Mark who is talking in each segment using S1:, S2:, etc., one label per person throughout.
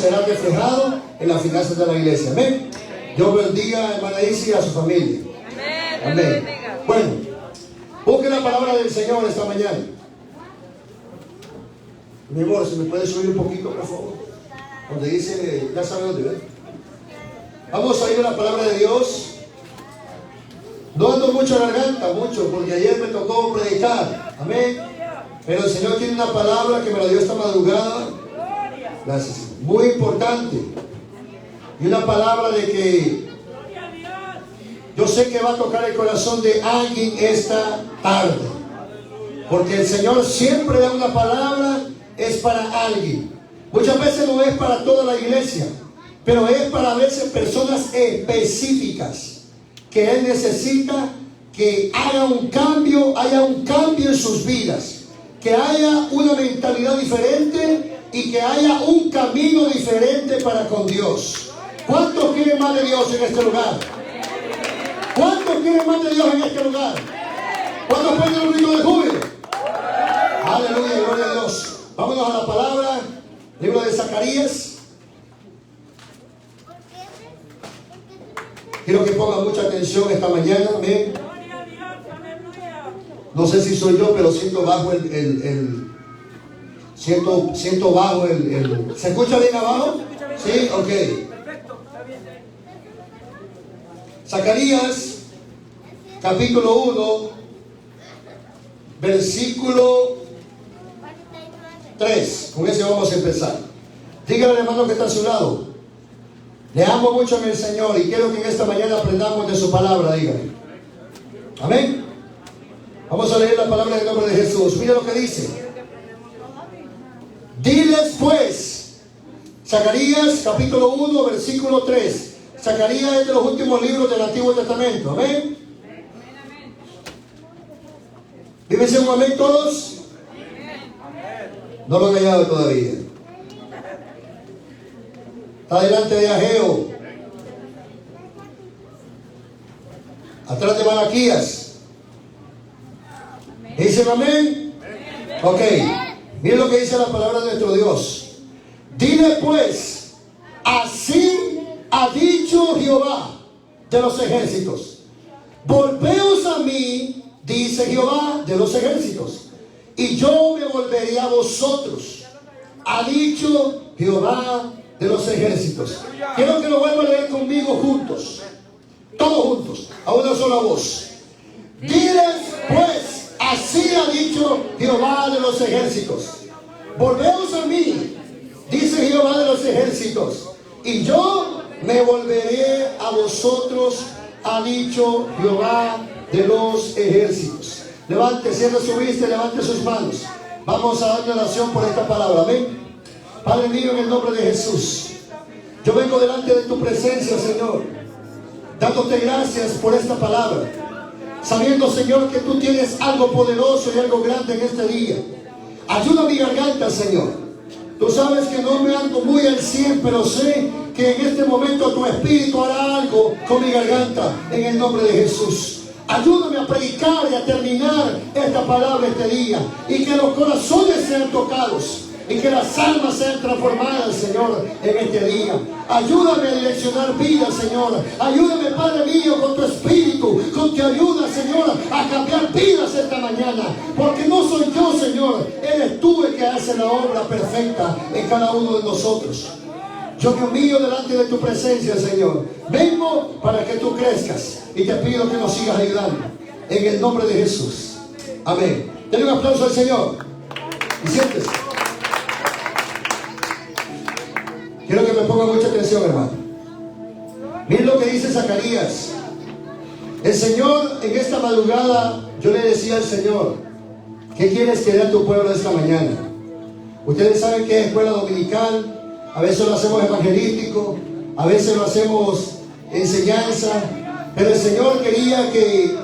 S1: será reflejado en las finanzas de la iglesia. Amén. Dios bendiga, hermana Isi, a su familia. Amén. Bueno, busque la palabra del Señor esta mañana. Mi amor, si me puede subir un poquito, por favor. Donde dice, ya sabe dónde, ¿ven? Vamos a ir a la palabra de Dios. No ando mucho a la garganta, mucho, porque ayer me tocó predicar. Amén. Pero el Señor tiene una palabra que me la dio esta madrugada. Gracias. Muy importante. Y una palabra de que yo sé que va a tocar el corazón de alguien esta tarde. Porque el Señor siempre da una palabra, es para alguien. Muchas veces no es para toda la iglesia, pero es para a veces personas específicas que Él necesita que haga un cambio, haya un cambio en sus vidas, que haya una mentalidad diferente y que haya un camino diferente para con Dios. ¿Cuántos quieren más de Dios en este lugar? ¿Cuántos quieren más de Dios en este lugar? ¿Cuántos pueden un grito de júbilo? Aleluya, gloria a Dios. Vámonos a la palabra, libro de Zacarías. Quiero que pongan mucha atención esta mañana. Amén. No sé si soy yo, pero siento bajo siento bajo ¿Se escucha bien abajo? Sí, ok. Zacarías, capítulo 1, versículo 3. Con ese vamos a empezar. Dígale al hermano que está a su lado: le amo mucho en el Señor y quiero que en esta mañana aprendamos de su palabra. Dígale. Amén. Vamos a leer la palabra en el nombre de Jesús. Mira lo que dice. Diles pues, Zacarías capítulo 1 versículo 3. Zacarías es de los últimos libros del Antiguo Testamento. Amén. ¿Dímense un amén todos? No lo han hallado todavía. Está delante de Ageo, atrás de Malaquías. ¿Dicen amén? Ok, miren lo que dice la palabra de nuestro Dios. Dile pues, así ha dicho Jehová de los ejércitos: volveos a mí, dice Jehová de los ejércitos, y yo me volveré a vosotros, ha dicho Jehová de los ejércitos. Quiero que lo vuelvan a leer conmigo juntos, todos juntos, a una sola voz. Diles pues, así ha dicho Jehová de los ejércitos: volveos a mí, dice Jehová de los ejércitos, y yo me volveré a vosotros, ha dicho Jehová de los ejércitos. Levante, cierre su vista y levante sus manos. Vamos a darle oración por esta palabra. Amén. Padre mío, en el nombre de Jesús, yo vengo delante de tu presencia, Señor, dándote gracias por esta palabra, sabiendo, Señor, que tú tienes algo poderoso y algo grande en este día. Ayuda mi garganta, Señor. Tú sabes que no me ando muy al 100, pero sé que en este momento tu Espíritu hará algo con mi garganta, en el nombre de Jesús. Ayúdame a predicar y a terminar esta palabra este día, y que los corazones sean tocados y que las almas sean transformadas, Señor, en este día. Ayúdame a direccionar vidas, Señor. Ayúdame, Padre mío, con tu Espíritu, con tu ayuda, Señor, a cambiar vidas esta mañana. Porque no soy yo, Señor, eres tú el que hace la obra perfecta en cada uno de nosotros. Yo me humillo delante de tu presencia, Señor. Vengo para que tú crezcas y te pido que nos sigas ayudando. En el nombre de Jesús. Amén. Denle un aplauso al Señor. Y siéntese. Quiero que me ponga mucha atención, hermano. Miren lo que dice Zacarías. El Señor, en esta madrugada, yo le decía al Señor: ¿qué quieres que dé a tu pueblo esta mañana? Ustedes saben que es escuela dominical. A veces lo hacemos evangelístico, a veces lo hacemos enseñanza, pero el Señor quería que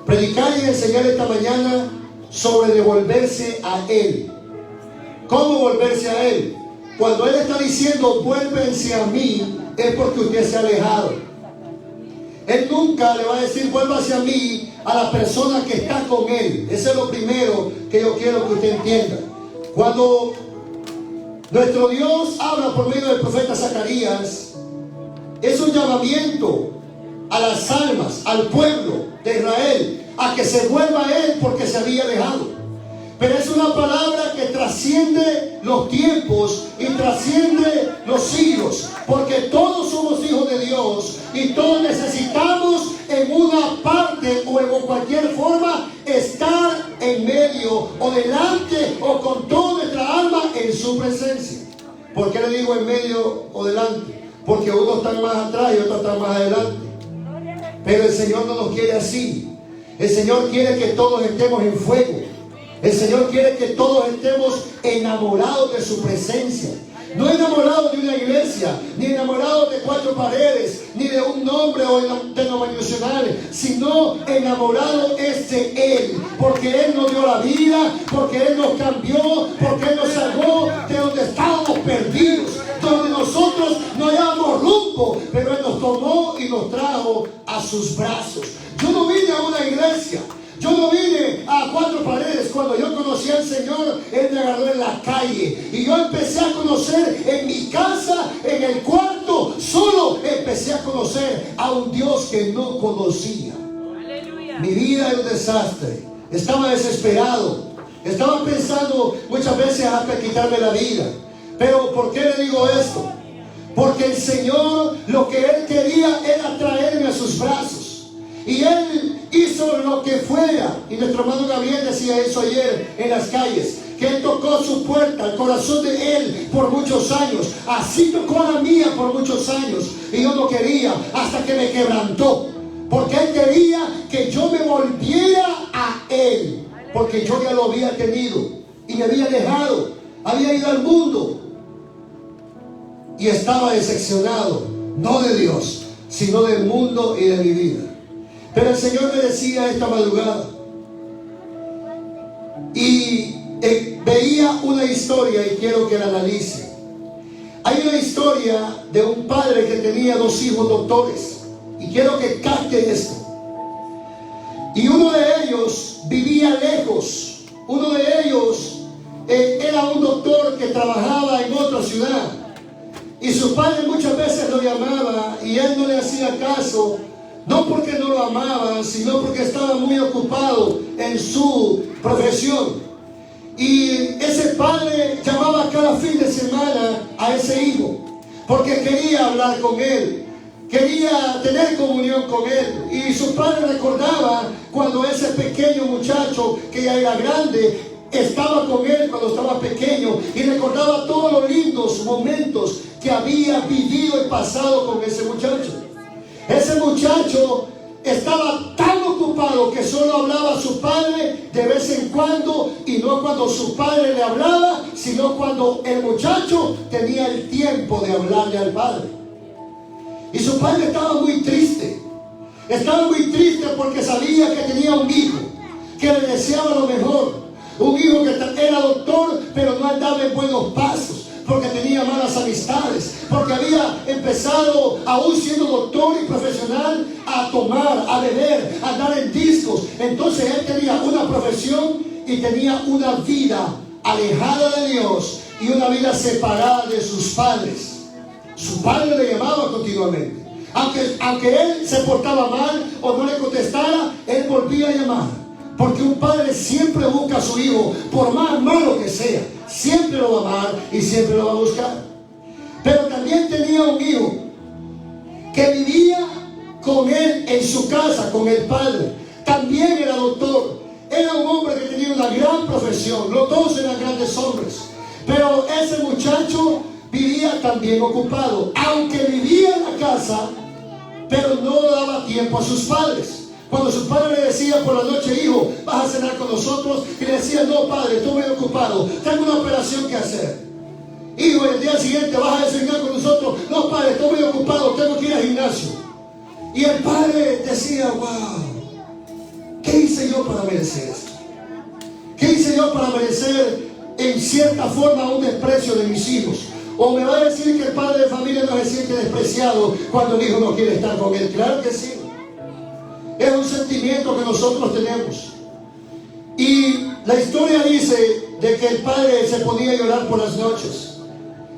S1: predicar y enseñar esta mañana sobre devolverse a Él. ¿Cómo volverse a Él? Cuando Él está diciendo vuélvense a mí, es porque usted se ha alejado. Él nunca le va a decir vuélvase a mí a la persona que está con Él. Eso es lo primero que yo quiero que usted entienda. Cuando Nuestro Dios habla por medio del profeta Zacarías. Es un llamamiento a las almas, al pueblo de Israel, a que se vuelva a Él porque se había alejado. Pero es una palabra que trasciende los tiempos y trasciende los siglos, porque todos somos hijos de Dios y todos necesitamos en una parte o en cualquier forma estar en medio o delante o con toda nuestra alma en su presencia. ¿Por qué le digo en medio o delante? Porque unos están más atrás y otros están más adelante. Pero el Señor no nos quiere así. El Señor quiere que todos estemos en fuego. El Señor quiere que todos estemos enamorados de su presencia. No enamorados de una iglesia, ni enamorados de cuatro paredes, ni de un nombre o denominacional, sino enamorados es de Él, porque Él nos dio la vida, porque Él nos cambió, porque Él nos sacó de donde estábamos perdidos, donde nosotros no hallábamos rumbo, pero Él nos tomó y nos trajo a sus brazos. Yo no vine a una iglesia. Yo no vine a cuatro paredes. Cuando yo conocí al Señor, Él me agarró en la calle. Y yo empecé a conocer en mi casa, en el cuarto. Solo empecé a conocer a un Dios que no conocía. Aleluya. Mi vida era un desastre. Estaba desesperado. Estaba pensando muchas veces hasta quitarme la vida. Pero ¿por qué le digo esto? Porque el Señor, lo que Él quería era traerme a sus brazos. Y Él hizo lo que fuera. Y nuestro hermano Gabriel decía eso ayer en las calles, que Él tocó su puerta, el corazón de Él por muchos años. Así tocó a la mía por muchos años. Y yo no quería, hasta que me quebrantó. Porque Él quería que yo me volviera a Él. Porque yo ya lo había tenido y me había dejado. Había ido al mundo y estaba decepcionado, no de Dios, sino del mundo y de mi vida. Pero el Señor me decía esta madrugada, y veía una historia y quiero que la analice. Hay una historia de un padre que tenía dos hijos doctores, y quiero que capten esto. Y uno de ellos vivía lejos. Uno de ellos era un doctor que trabajaba en otra ciudad, y su padre muchas veces lo llamaba y él no le hacía caso. No porque no lo amaban, sino porque estaba muy ocupado en su profesión. Y ese padre llamaba cada fin de semana a ese hijo, porque quería hablar con él, quería tener comunión con él. Y su padre recordaba cuando ese pequeño muchacho, que ya era grande, estaba con él cuando estaba pequeño, y recordaba todos los lindos momentos que había vivido y pasado con ese muchacho. Ese muchacho estaba tan ocupado que solo hablaba a su padre de vez en cuando, y no cuando su padre le hablaba, sino cuando el muchacho tenía el tiempo de hablarle al padre. Y su padre estaba muy triste. Estaba muy triste porque sabía que tenía un hijo que le deseaba lo mejor. Un hijo que era doctor, pero no andaba en buenos pasos, porque tenía malas amistades, porque había empezado, aún siendo doctor y profesional, a tomar, a beber, a andar en discos. Entonces él tenía una profesión y tenía una vida alejada de Dios y una vida separada de sus padres. Su padre le llamaba continuamente. Aunque él se portaba mal o no le contestara, él volvía a llamar. Porque un padre siempre busca a su hijo, por más malo que sea. Siempre lo va a amar y siempre lo va a buscar. Pero también tenía un hijo que vivía con él en su casa, con el padre. También era doctor. Era un hombre que tenía una gran profesión. Los dos eran grandes hombres. Pero ese muchacho vivía también ocupado. Aunque vivía en la casa, pero no daba tiempo a sus padres. Cuando su padre le decía por la noche, hijo, vas a cenar con nosotros, y le decía, no padre, estoy muy ocupado, tengo una operación que hacer. Hijo, el día siguiente vas a desayunar con nosotros, no padre, estoy muy ocupado, tengo que ir al gimnasio. Y el padre decía, wow, ¿qué hice yo para merecer esto? ¿Qué hice yo para merecer en cierta forma un desprecio de mis hijos? ¿O me va a decir que el padre de familia no se siente despreciado cuando el hijo no quiere estar con él? Claro que sí. Es un sentimiento que nosotros tenemos. Y la historia dice de que el padre se ponía a llorar por las noches.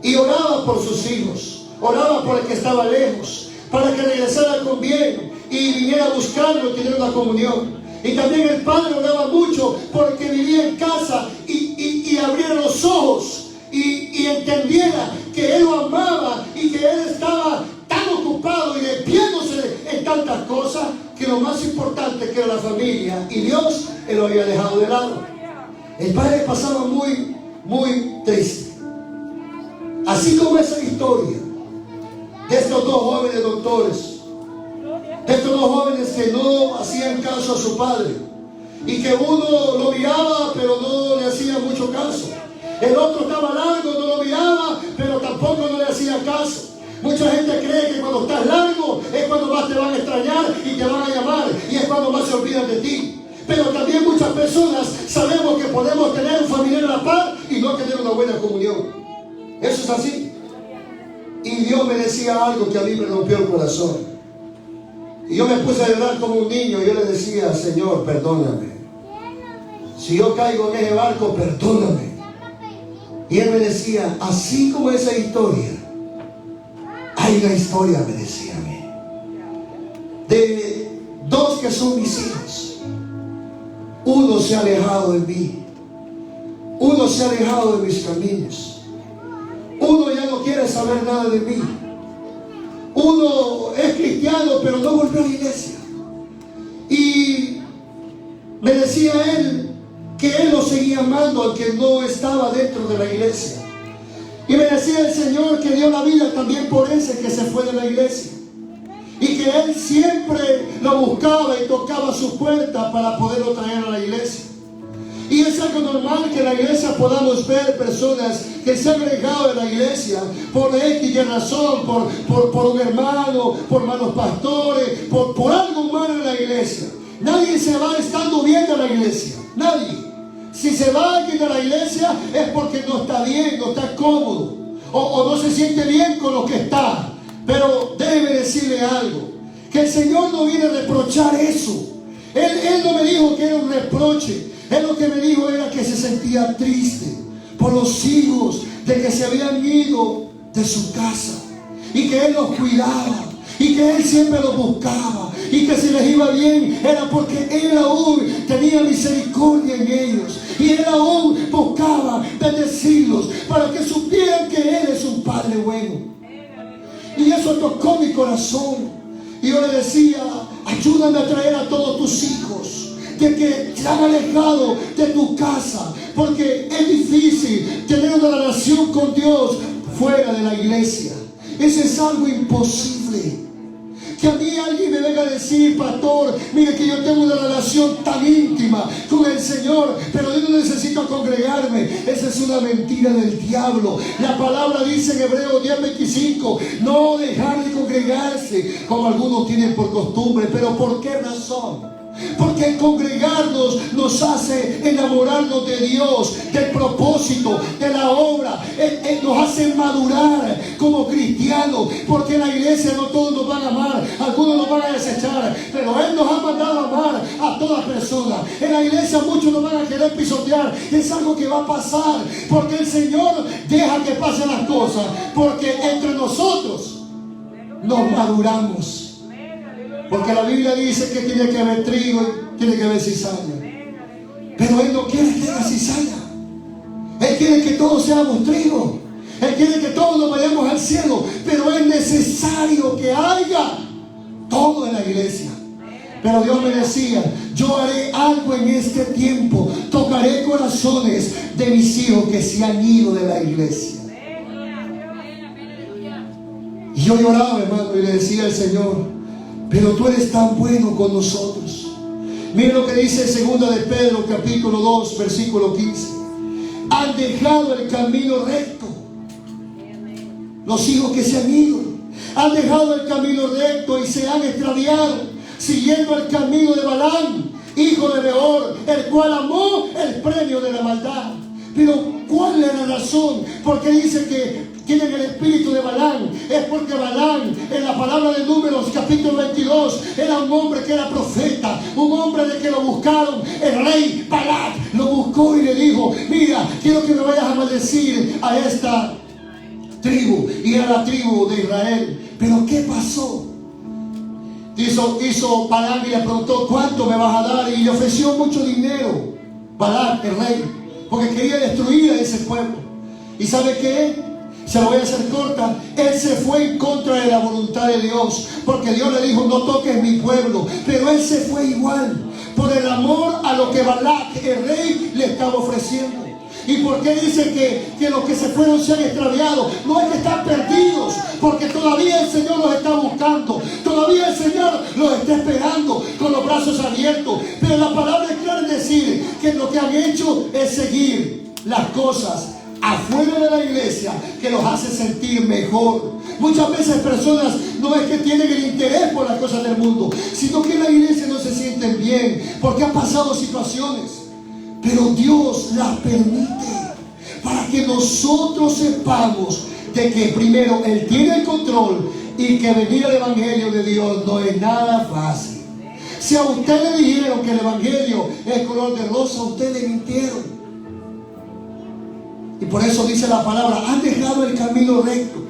S1: y oraba por sus hijos, oraba por el que estaba lejos, para que regresara con bien y viniera a buscarlo y tener una comunión. Y también el padre oraba mucho porque vivía en casa y abriera los ojos y entendiera que él lo amaba y que él estaba tan ocupado y desviándose en tantas cosas que lo más importante, que era la familia y Dios, él lo había dejado de lado. El padre pasaba muy, muy triste. Así como esa historia de estos dos jóvenes doctores, de estos dos jóvenes que no hacían caso a su padre y que uno lo miraba pero no le hacía mucho caso, el otro estaba largo, no lo miraba pero tampoco no le hacía caso. Mucha gente cree que cuando estás largo es cuando más te van a extrañar y te van a llamar y es cuando más se olvidan de ti. Pero también muchas personas sabemos que podemos tener un familiar a la par y no tener una buena comunión. Eso es así. Y Dios me decía algo que a mí me rompió el corazón. Y yo me puse a llorar como un niño y yo le decía: Señor, perdóname. Si yo caigo en ese barco, perdóname. Y él me decía: así como esa historia, hay una historia, me decía a mí, de dos que son mis hijos. Uno se ha alejado de mí, uno se ha alejado de mis caminos, uno ya no quiere saber nada de mí, uno es cristiano pero no volvió a la iglesia. Y me decía él que él lo seguía amando al que no estaba dentro de la iglesia. Y me decía el Señor que dio la vida también por ese que se fue de la iglesia. Y que él siempre lo buscaba y tocaba su puerta para poderlo traer a la iglesia. Y es algo normal que en la iglesia podamos ver personas que se han alejado de la iglesia por X razón, por un hermano, por malos pastores, por algo malo en la iglesia. Nadie se va estando bien a la iglesia, nadie. Si se va alguien a la iglesia es porque no está bien, no está cómodo o no se siente bien con lo que está. Pero debe decirle algo, que el Señor no viene a reprochar eso. Él no me dijo que era un reproche. Él lo que me dijo era que se sentía triste por los hijos de que se habían ido de su casa y que Él los cuidaba y que Él siempre los buscaba y que si les iba bien era porque Él aún tenía misericordia en ellos y Él aún buscaba bendecirlos para que supieran que Él es un Padre bueno. Y eso tocó mi corazón. Y yo le decía: ayúdame a traer a todos tus hijos de que se han alejado de tu casa, porque es difícil tener una relación con Dios fuera de la iglesia. Eso es algo imposible. Que a mí alguien me venga a decir: pastor, mire que yo tengo una relación tan íntima con el Señor, pero yo no necesito congregarme. Esa es una mentira del diablo. La palabra dice en Hebreos 10:25, no dejar de congregarse como algunos tienen por costumbre. ¿Pero por qué razón? Porque el congregarnos nos hace enamorarnos de Dios, del propósito, de la obra. Nos hace madurar como cristianos. Porque en la iglesia no todos nos van a amar, algunos nos van a desechar, pero Él nos ha mandado a amar a todas personas. En la iglesia muchos nos van a querer pisotear. Es algo que va a pasar, porque el Señor deja que pasen las cosas, porque entre nosotros nos maduramos. Porque la Biblia dice que tiene que haber trigo y tiene que haber cizaña. Pero Él no quiere que haya cizaña. Él quiere que todos seamos trigo. Él quiere que todos nos vayamos al cielo. Pero es necesario que haya todo en la iglesia. Pero Dios me decía: yo haré algo en este tiempo. Tocaré corazones de mis hijos que se han ido de la iglesia. Y yo lloraba, hermano, y le decía al Señor: pero tú eres tan bueno con nosotros. Miren lo que dice 2 de Pedro capítulo 2 versículo 15. Han dejado el camino recto. Los hijos que se han ido han dejado el camino recto y se han extraviado, siguiendo el camino de Balaam, hijo de Beor, el cual amó el premio de la maldad. Pero ¿cuál es la razón? Porque dice que tienen el espíritu de Balaam. Es porque Balaam, en la palabra de Números capítulo 22, era un hombre que era profeta, un hombre de que lo buscaron. El rey Balac lo buscó y le dijo: mira, quiero que me vayas a maldecir a esta tribu y era la tribu de Israel. Pero ¿qué pasó? Hizo Balac y le preguntó: ¿cuánto me vas a dar? Y le ofreció mucho dinero Balac, el rey, porque quería destruir a ese pueblo. ¿Y sabe qué? Se lo voy a hacer corta. Él se fue en contra de la voluntad de Dios, porque Dios le dijo: no toques mi pueblo. Pero él se fue igual, por el amor a lo que Balac, el rey, le estaba ofreciendo. ¿Y por qué dice que los que se fueron se han extraviado? No es que están perdidos, porque todavía el Señor los está buscando, todavía el Señor los está esperando con los brazos abiertos. Pero la palabra es clara en decir que lo que han hecho es seguir las cosas afuera de la iglesia, que los hace sentir mejor. Muchas veces personas no es que tienen el interés por las cosas del mundo, sino que en la iglesia no se sienten bien, porque han pasado situaciones. Pero Dios las permite para que nosotros sepamos de que primero Él tiene el control y que venir al Evangelio de Dios no es nada fácil. Si a usted le dijeron que el Evangelio es color de rosa, a usted le mintieron. Y por eso dice la palabra: han dejado el camino recto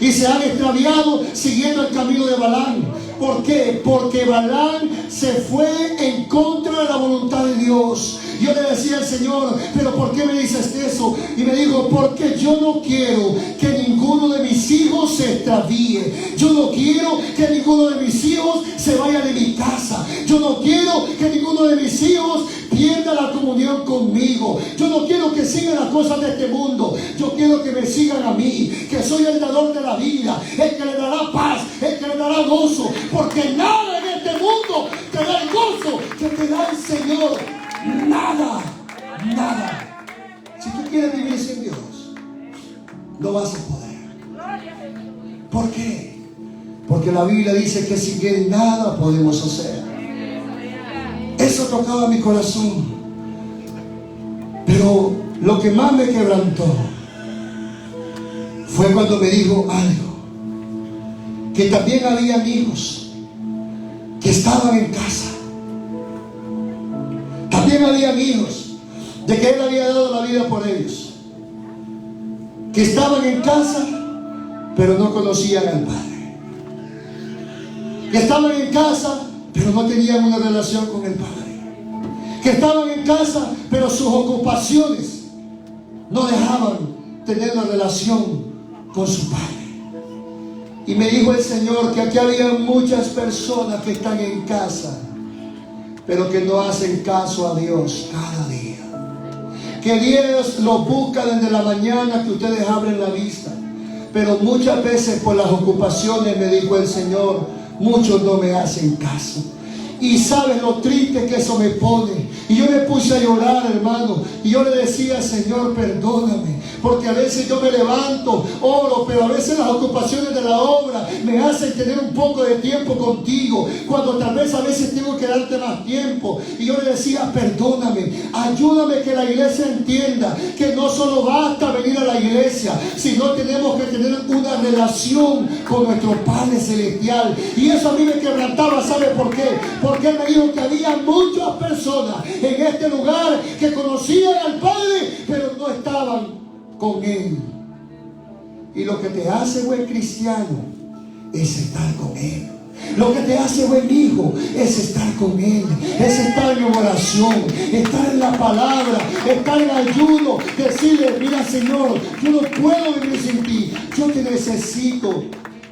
S1: y se han extraviado siguiendo el camino de Balaam. ¿Por qué? Porque Balaam se fue en contra de la voluntad de Dios. Yo le decía al Señor: ¿pero por qué me dices eso? Y me dijo: porque yo no quiero que ninguno de mis hijos se extravíe. Yo no quiero que ninguno de mis hijos se vaya de mi casa. Yo no quiero que ninguno de mis hijos pierda la comunión conmigo. Yo no quiero que sigan las cosas de este mundo. Yo quiero que me sigan a mí, que soy el dador de la vida, el que le dará paz, el que le dará gozo. Porque nada en este mundo te da el gozo que te da el Señor. Nada, nada. Si tú quieres vivir sin Dios, no vas a poder. ¿Por qué? Porque la Biblia dice que sin Él nada podemos hacer. Eso tocaba mi corazón. Pero lo que más me quebrantó fue cuando me dijo algo: que también había hijos que estaban en casa. También había hijos de que Él había dado la vida por ellos, que estaban en casa pero no conocían al Padre, que estaban en casa pero no tenían una relación con el Padre, que estaban en casa pero sus ocupaciones no dejaban tener una relación con su Padre. Y me dijo el Señor que aquí había muchas personas que están en casa, pero que no hacen caso a Dios cada día. Que Dios los busca desde la mañana que ustedes abren la vista, pero muchas veces por las ocupaciones, me dijo el Señor, muchos no me hacen caso. Y sabes lo triste que eso me pone. Y yo me puse a llorar, hermano. Y yo le decía: Señor, perdóname. Porque a veces yo me levanto, oro, pero a veces las ocupaciones de la obra me hacen tener un poco de tiempo contigo, cuando tal vez a veces tengo que darte más tiempo. Y yo le decía: perdóname, ayúdame que la iglesia entienda que no solo basta venir a la iglesia, sino tenemos que tener una relación con nuestro Padre Celestial. Y eso a mí me quebrantaba. ¿Sabe por qué? Porque Él me dijo que había muchas personas en este lugar que conocían al Padre, pero no estaban con Él. Y lo que te hace buen cristiano es estar con Él. Lo que te hace buen hijo es estar con Él, es estar en oración, estar en la palabra, estar en ayuno, decirle: mira, Señor, yo no puedo vivir sin ti, yo te necesito.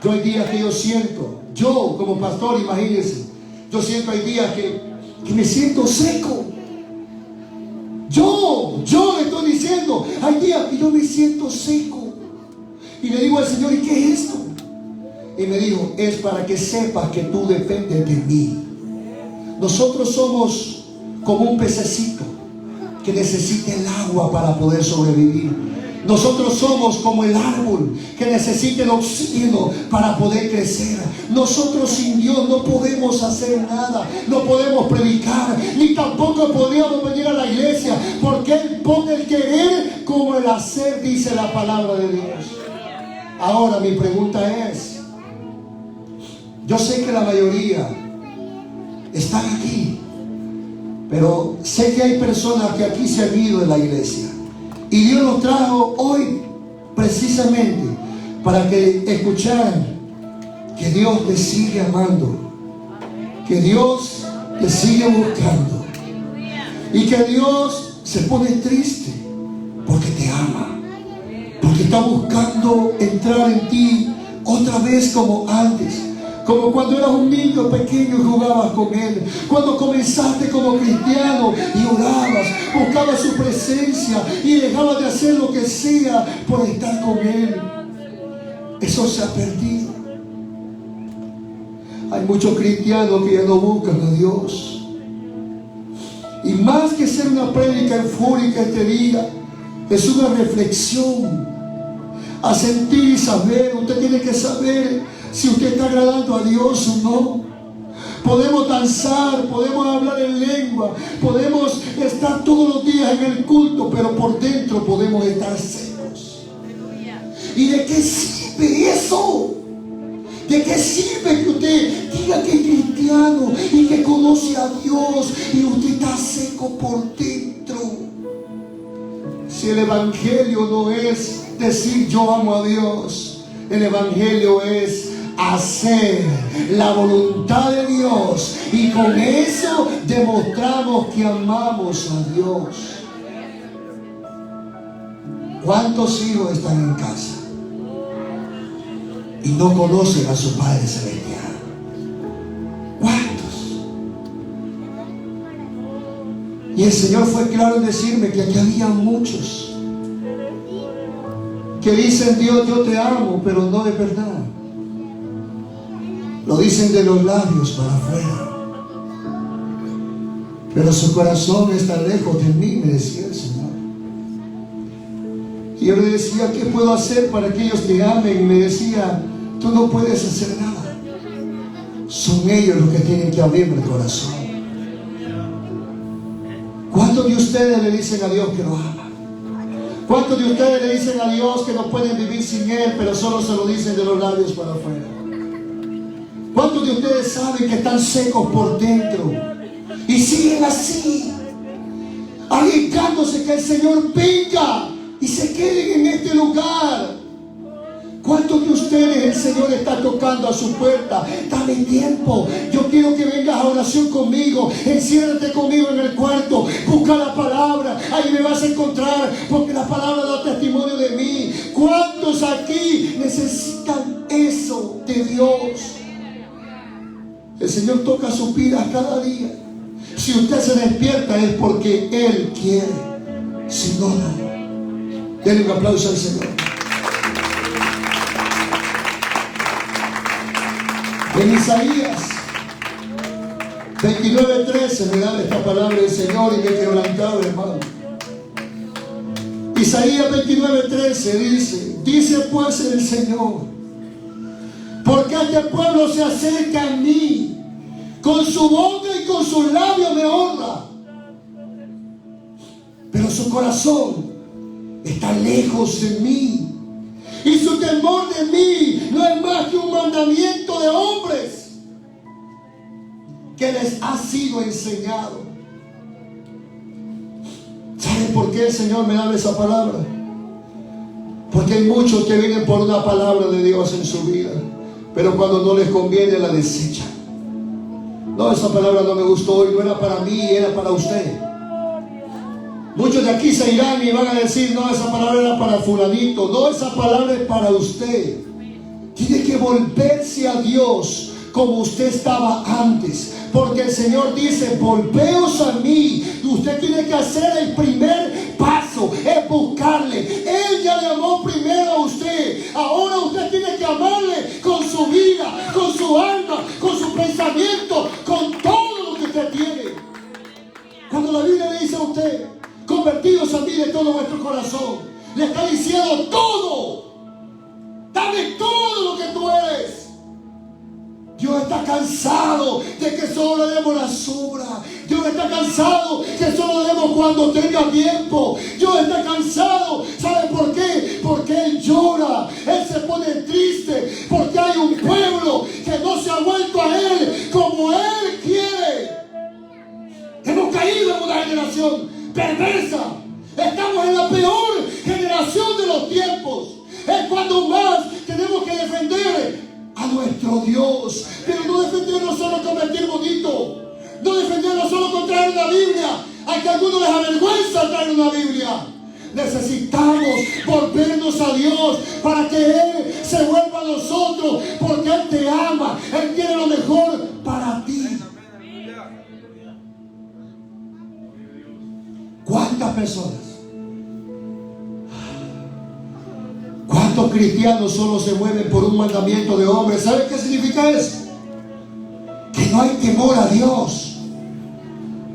S1: Yo hay días que yo siento, yo como pastor, imagínense, yo siento, hay días que me siento seco. Yo le estoy diciendo, hay días que yo me siento seco. Y le digo al Señor: ¿y qué es esto? Y me dijo: es para que sepas que tú dependes de mí. Nosotros somos como un pececito que necesita el agua para poder sobrevivir. Nosotros somos como el árbol que necesita el oxígeno para poder crecer. Nosotros sin Dios no podemos hacer nada, no podemos predicar, ni tampoco podríamos venir a la iglesia, porque Él pone el querer como el hacer, dice la palabra de Dios. Ahora mi pregunta es: yo sé que la mayoría están aquí, pero sé que hay personas que aquí se han ido de la iglesia. Y Dios nos trajo hoy precisamente para que escucharan que Dios te sigue amando, que Dios te sigue buscando y que Dios se pone triste porque te ama, porque está buscando entrar en ti otra vez como antes, como cuando eras un niño pequeño y jugabas con Él, cuando comenzaste como cristiano y orabas, buscabas su presencia y dejabas de hacer lo que sea por estar con Él. Eso se ha perdido. Hay muchos cristianos que ya no buscan a Dios. Y más que ser una prédica eufórica este día, es una reflexión a sentir y saber. Usted tiene que saber si usted está agradando a Dios o no. Podemos danzar, podemos hablar en lengua, podemos estar todos los días en el culto, pero por dentro podemos estar secos. ¿Y de qué sirve eso? ¿De qué sirve que usted diga que es cristiano y que conoce a Dios y usted está seco por dentro? Si el evangelio no es decir yo amo a Dios, el evangelio es hacer la voluntad de Dios, y con eso demostramos que amamos a Dios. ¿Cuántos hijos están en casa y no conocen a su Padre Celestial? ¿Cuántos? Y el Señor fue claro en decirme que aquí había muchos que dicen Dios yo te amo, pero no de verdad. Lo dicen de los labios para afuera, pero su corazón está lejos de mí, me decía el Señor. Y yo le decía, ¿qué puedo hacer para que ellos te amen? Y me decía, tú no puedes hacer nada. Son ellos los que tienen que abrirme el corazón. ¿Cuántos de ustedes le dicen a Dios que lo aman? ¿Cuántos de ustedes le dicen a Dios que no pueden vivir sin Él, pero solo se lo dicen de los labios para afuera? ¿Cuántos de ustedes saben que están secos por dentro y siguen así, arriesgándose que el Señor venga y se queden en este lugar? ¿Cuántos de ustedes el Señor está tocando a su puerta? Dame tiempo, yo quiero que vengas a oración conmigo, enciérrate conmigo en el cuarto, busca la palabra, ahí me vas a encontrar, porque la palabra da testimonio de mí. ¿Cuántos aquí necesitan eso de Dios? El Señor toca sus vidas cada día. Si usted se despierta es porque Él quiere, si no, no. Denle un aplauso al Señor. En Isaías 29:13 me da esta palabra del Señor y me he quebrantado, hermano. Isaías 29:13 dice pues el Señor, porque este pueblo se acerca a mí, con su boca y con sus labios me honra, pero su corazón está lejos de mí, y su temor de mí no es más que un mandamiento de hombres que les ha sido enseñado. ¿Saben por qué el Señor me da esa palabra? Porque hay muchos que vienen por una palabra de Dios en su vida, pero cuando no les conviene la desechan. No, esa palabra no me gustó y no era para mí, era para usted. Muchos de aquí se irán y van a decir, no, esa palabra era para fulanito. No, esa palabra es para usted. Tiene que volverse a Dios como usted estaba antes, porque el Señor dice, volveos a mí. Usted tiene que hacer el primer paso, es buscarle. Él ya le amó primero a usted, ahora usted tiene que amarle con su vida, con su alma, con su pensamiento, con todo lo que usted tiene. Cuando la Biblia le dice a usted, convertidos a mí de todo vuestro corazón, le está diciendo todo, dame todo lo que tú eres. Dios está cansado de que solo le demos la sobra. Dios está cansado que solo le demos cuando tenga tiempo. Dios está cansado. ¿Sabe por qué? Porque Él llora, Él se pone triste, porque hay un pueblo que no se ha vuelto a Él como Él quiere. Hemos caído en una generación perversa. Estamos en la peor generación de los tiempos. Es cuando más tenemos nuestro Dios. Pero no defendernos solo con vestir bonito. No defendernos solo con traer una Biblia. Hay que a algunos les avergüenza traer una Biblia. Necesitamos volvernos a Dios para que Él se vuelva a nosotros, porque Él te ama, Él quiere lo mejor para ti. ¿Cuántas personas? ¿Cuántos cristianos solo se mueven por un mandamiento de hombres? ¿Sabes qué significa eso? Que no hay temor a Dios.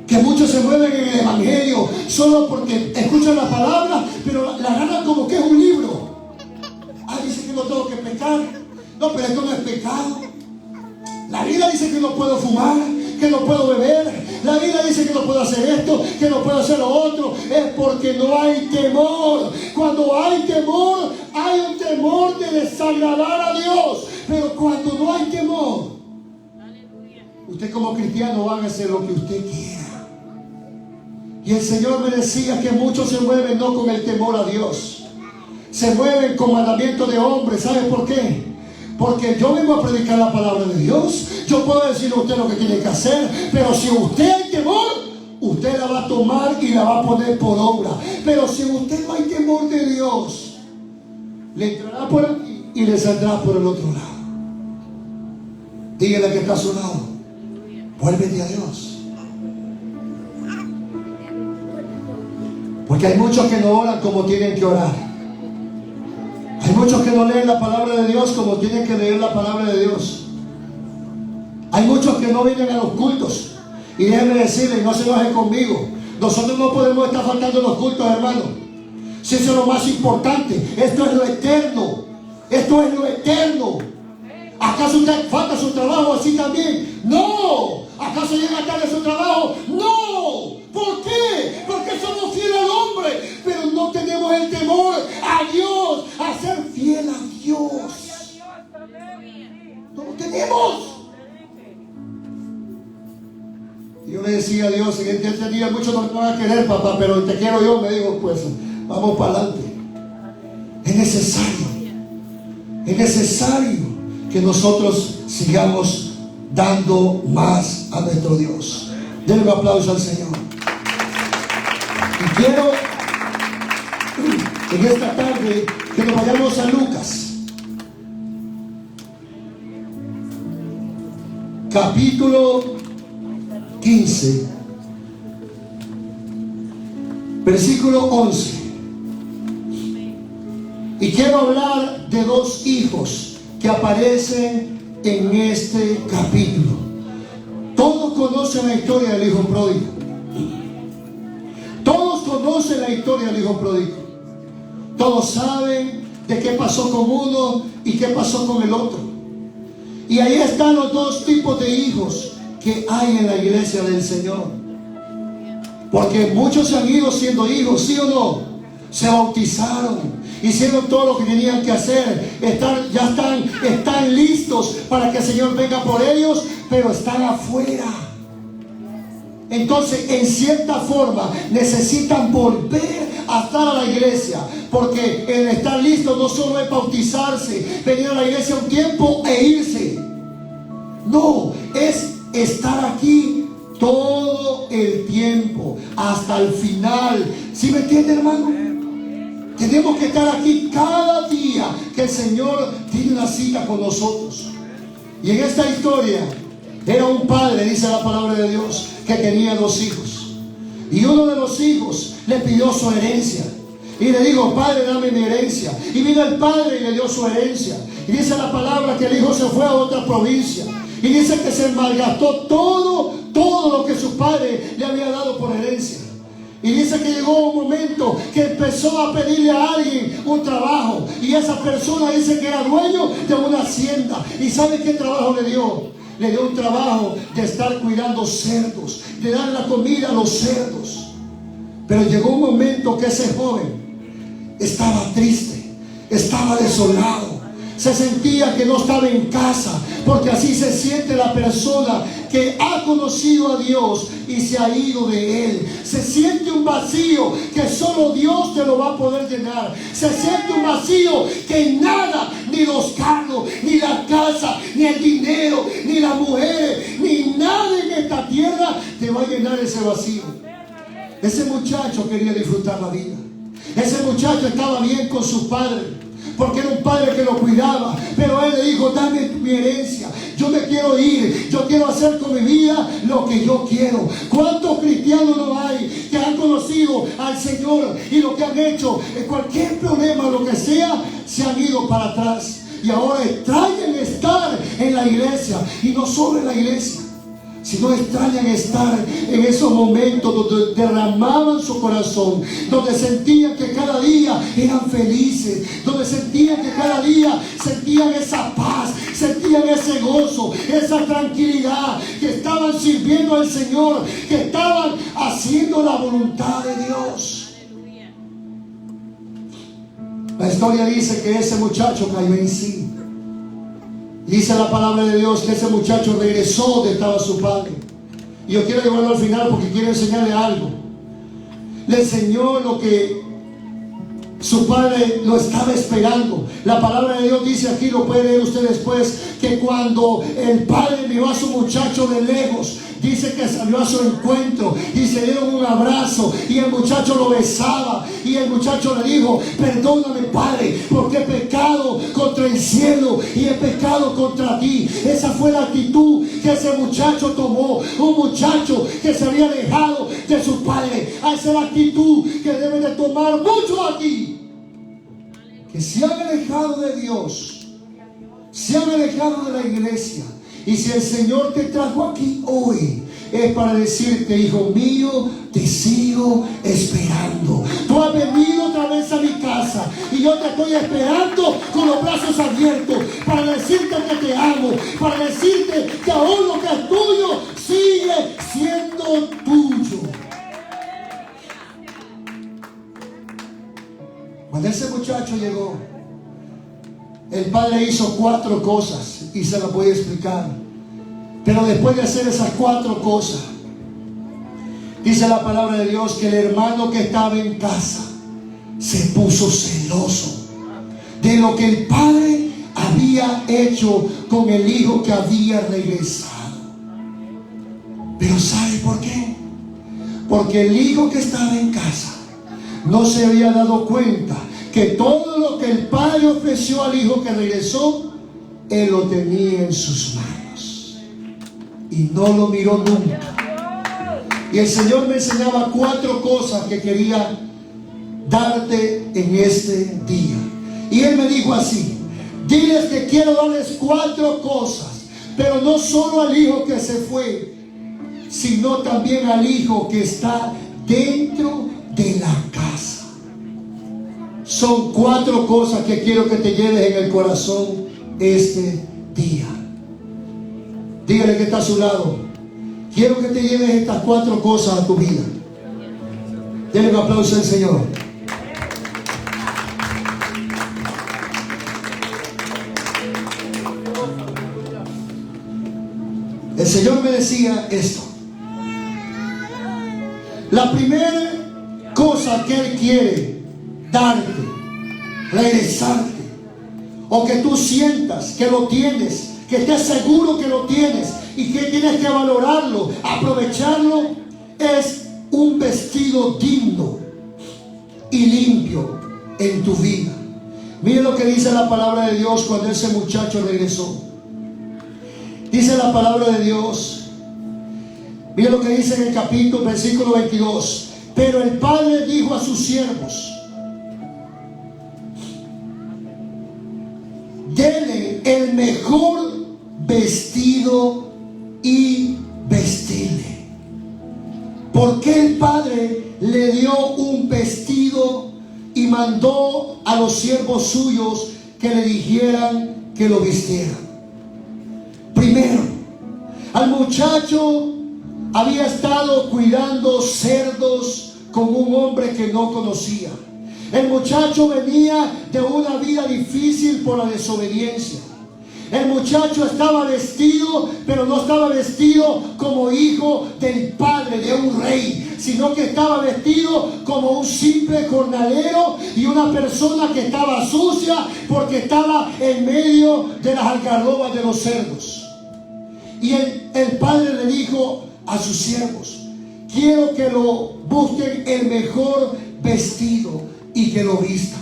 S1: Que muchos se mueven en el evangelio solo porque escuchan la palabra, pero la agarran como que es un libro. Dice que no tengo que pecar. No, pero esto no es pecado. La Biblia dice que no puedo fumar, que no puedo beber. La Biblia dice que no puedo hacer esto, que no puedo hacer lo otro. Es porque no hay temor. Cuando hay temor, hay un temor de desagradar a Dios. Pero cuando no hay temor, usted como cristiano va a hacer lo que usted quiera. Y el Señor me decía que muchos se mueven no con el temor a Dios, se mueven con mandamientos de hombres. ¿Sabe por qué? Porque yo vengo a predicar la palabra de Dios. Yo puedo decirle a usted lo que tiene que hacer, pero si usted hay temor, usted la va a tomar y la va a poner por obra. Pero si usted no hay temor de Dios, le entrará por aquí y le saldrá por el otro lado. Dígale que está a su lado: vuélvete a Dios. Porque hay muchos que no oran como tienen que orar. Hay muchos que no leen la palabra de Dios como tienen que leer la palabra de Dios. Hay muchos que no vienen a los cultos. Y déjenme decirles, no se enojen conmigo, nosotros no podemos estar faltando en los cultos, hermano. Si eso es lo más importante, esto es lo eterno. Esto es lo eterno. ¿Acaso usted falta su trabajo así también? ¡No! ¿Acaso llega tarde a su trabajo? ¡No! ¿Por qué? Porque somos fieles al hombre, pero no tenemos el temor a Dios, a ser fiel a Dios. No lo tenemos. Y yo le decía a Dios en este día: muchos no me van a querer, papá, pero te quiero yo. Me digo, pues vamos para adelante. Es necesario que nosotros sigamos dando más a nuestro Dios. Denle un aplauso al Señor. Y quiero en esta tarde que nos vayamos a Lucas, capítulo 15, versículo 11. Y quiero hablar de dos hijos que aparecen en este capítulo. Todos conocen la historia del hijo pródigo. Todos conocen la historia del hijo pródigo. Todos saben de qué pasó con uno y qué pasó con el otro. Y ahí están los dos tipos de hijos que hay en la iglesia del Señor. Porque muchos se han ido siendo hijos, ¿sí o no? Se bautizaron, hicieron todo lo que tenían que hacer, están listos para que el Señor venga por ellos, pero están afuera. Entonces, en cierta forma, necesitan volver a estar a la iglesia, porque el estar listo no solo es bautizarse, venir a la iglesia un tiempo e irse. No, es estar aquí todo el tiempo, hasta el final. ¿Sí me entiende, hermano? Tenemos que estar aquí cada día que el Señor tiene una cita con nosotros. Y en esta historia era un padre, dice la palabra de Dios, que tenía dos hijos. Y uno de los hijos le pidió su herencia. Y le dijo: padre, dame mi herencia. Y vino el padre y le dio su herencia. Y dice la palabra que el hijo se fue a otra provincia. Y dice que se malgastó todo lo que su padre le había dado por herencia. Y dice que llegó un momento que empezó a pedirle a alguien un trabajo. Y esa persona dice que era dueño de una hacienda. ¿Y sabe qué trabajo le dio? Le dio un trabajo de estar cuidando cerdos, de dar la comida a los cerdos. Pero llegó un momento que ese joven estaba triste, estaba desolado. Se sentía que no estaba en casa, porque así se siente la persona que ha conocido a Dios y se ha ido de Él. Se siente un vacío que solo Dios te lo va a poder llenar. Se siente un vacío que nada, ni los carros, ni la casa, casa, ni el dinero, ni las mujeres, ni nada en esta tierra te va a llenar ese vacío. Ese muchacho quería disfrutar la vida. Ese muchacho estaba bien con su padre, porque era un padre que lo cuidaba. Pero él le dijo: dame mi herencia, yo me quiero ir, yo quiero hacer con mi vida lo que yo quiero. ¿Cuántos cristianos no hay que han conocido al Señor y lo que han hecho, en cualquier problema, lo que sea, se han ido para atrás? Y ahora extrañan estar en la iglesia, y no solo en la iglesia, sino extrañan estar en esos momentos donde derramaban su corazón, donde sentían que cada día eran felices, donde sentían que cada día sentían esa paz, sentían ese gozo, esa tranquilidad, que estaban sirviendo al Señor, que estaban haciendo la voluntad de Dios. La historia dice que ese muchacho cayó en sí. Dice la palabra de Dios que ese muchacho regresó donde estaba su padre. Y yo quiero llevarlo al final porque quiero enseñarle algo. Le enseñó lo que su padre lo estaba esperando. La palabra de Dios dice aquí, lo puede leer usted después, que cuando el padre vio a su muchacho de lejos, dice que salió a su encuentro y se dieron un abrazo, y el muchacho lo besaba, y el muchacho le dijo: perdóname, padre, porque he pecado contra el cielo y he pecado contra ti. Esa fue la actitud que ese muchacho tomó. Un muchacho que se había alejado de su padre. Esa es la actitud que deben de tomar muchos aquí, que se han alejado de Dios, se han alejado de la iglesia. Y si el Señor te trajo aquí hoy, es para decirte: hijo mío, te sigo esperando. Tú has venido otra vez a mi casa y yo te estoy esperando con los brazos abiertos, para decirte que te amo, para decirte que aún lo que es tuyo sigue siendo tuyo. Cuando ese muchacho llegó, el padre hizo 4 cosas y se las voy a explicar. Pero después de hacer esas 4 cosas, dice la palabra de Dios que el hermano que estaba en casa se puso celoso de lo que el padre había hecho con el hijo que había regresado. Pero ¿sabe por qué? Porque el hijo que estaba en casa no se había dado cuenta que todo lo que el padre ofreció al hijo que regresó, él lo tenía en sus manos y no lo miró nunca. Y el Señor me enseñaba 4 cosas que quería darte en este día. Y Él me dijo así: diles que quiero darles 4 cosas, pero no solo al hijo que se fue, sino también al hijo que está dentro de la casa. Son 4 cosas que quiero que te lleves en el corazón este día. Dígale que está a su lado: quiero que te lleves estas 4 cosas a tu vida. Denle un aplauso al Señor. El Señor me decía esto: la primera cosa que Él quiere darte, regresarte, o que tú sientas que lo tienes, que estés seguro que lo tienes y que tienes que valorarlo, aprovecharlo, es un vestido digno y limpio en tu vida. Mire lo que dice la palabra de Dios cuando ese muchacho regresó. Dice la palabra de Dios, mire lo que dice en el capítulo, versículo 22. Pero el padre dijo a sus siervos: denle el mejor vestido y vestirle. ¿Por qué el padre le dio un vestido y mandó a los siervos suyos que le dijeran que lo vistieran? Primero, al muchacho había estado cuidando cerdos con un hombre que no conocía. El muchacho venía de una vida difícil por la desobediencia. El muchacho estaba vestido, pero no estaba vestido como hijo del padre, de un rey, sino que estaba vestido como un simple jornalero y una persona que estaba sucia porque estaba en medio de las algarrobas de los cerdos. Y el padre le dijo a sus siervos: quiero que lo busquen el mejor vestido y que lo vistan.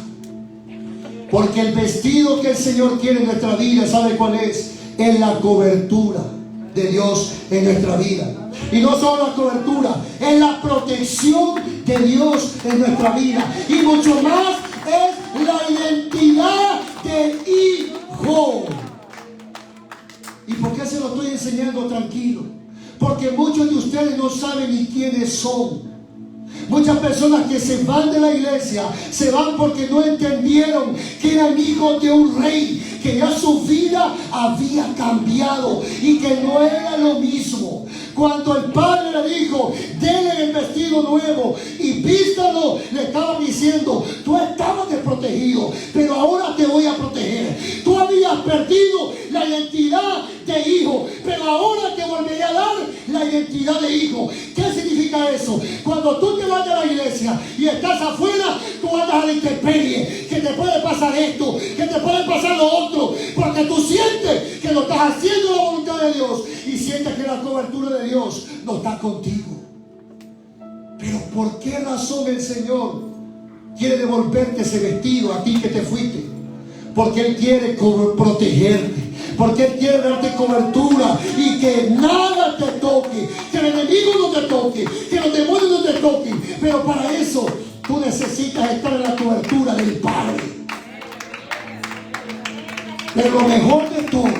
S1: Porque el vestido que el Señor quiere en nuestra vida, ¿sabe cuál es? Es la cobertura de Dios en nuestra vida. Y no solo la cobertura, es la protección de Dios en nuestra vida. Y mucho más es la identidad de hijo. ¿Y por qué se lo estoy enseñando tranquilo? Porque muchos de ustedes no saben ni quiénes son. Muchas personas que se van de la iglesia se van porque no entendieron que eran hijos de un rey, que ya su vida había cambiado y que no era lo mismo. Cuando el padre le dijo: denle el vestido nuevo y vístalo, le estaba diciendo: tú estabas desprotegido, pero ahora te voy a proteger. Tú habías perdido la identidad de hijo, pero ahora te volveré a dar la identidad de hijo. ¿Qué significa eso? Cuando tú te vas de la iglesia y estás afuera, tú andas a la intemperie, que te puede pasar esto, que te puede pasar lo otro, porque tú sientes que lo estás haciendo la voluntad de Dios y sientes que la cobertura de Dios no está contigo. Pero ¿por qué razón el Señor quiere devolverte ese vestido a ti que te fuiste? Porque Él quiere protegerte, porque Él quiere darte cobertura y que nada te toque, que el enemigo no te toque, que los demonios no te toquen. Pero para eso tú necesitas estar en la cobertura del Padre. Pero lo mejor de todo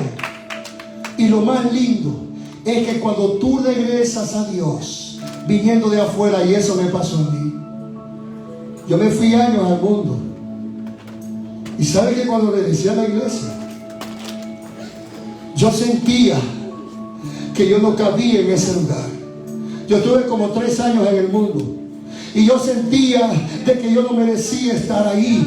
S1: y lo más lindo es que cuando tú regresas a Dios viniendo de afuera, y eso me pasó a mí, yo me fui años al mundo, y sabe que cuando regresé a la iglesia yo sentía que yo no cabía en ese lugar. Yo estuve como 3 años en el mundo y yo sentía de que yo no merecía estar ahí,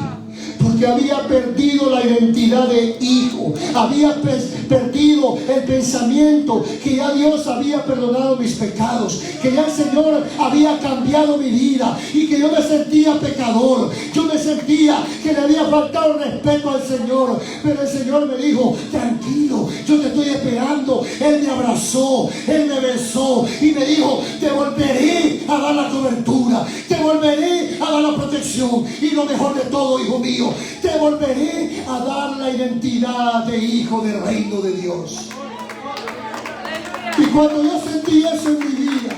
S1: porque había perdido la identidad de hijo, había perdido el pensamiento que ya Dios había perdonado mis pecados, que ya el Señor había cambiado mi vida y que yo me sentía pecador, yo me sentía que le había faltado respeto al Señor. Pero el Señor me dijo: tranquilo, yo te estoy esperando. Él me abrazó, Él me besó y me dijo: te volveré a dar la cobertura, te volveré a dar la protección, y lo mejor de todo, hijo mío, te volveré a dar la identidad de hijo del reino de Dios. Y cuando yo sentí eso en mi vida,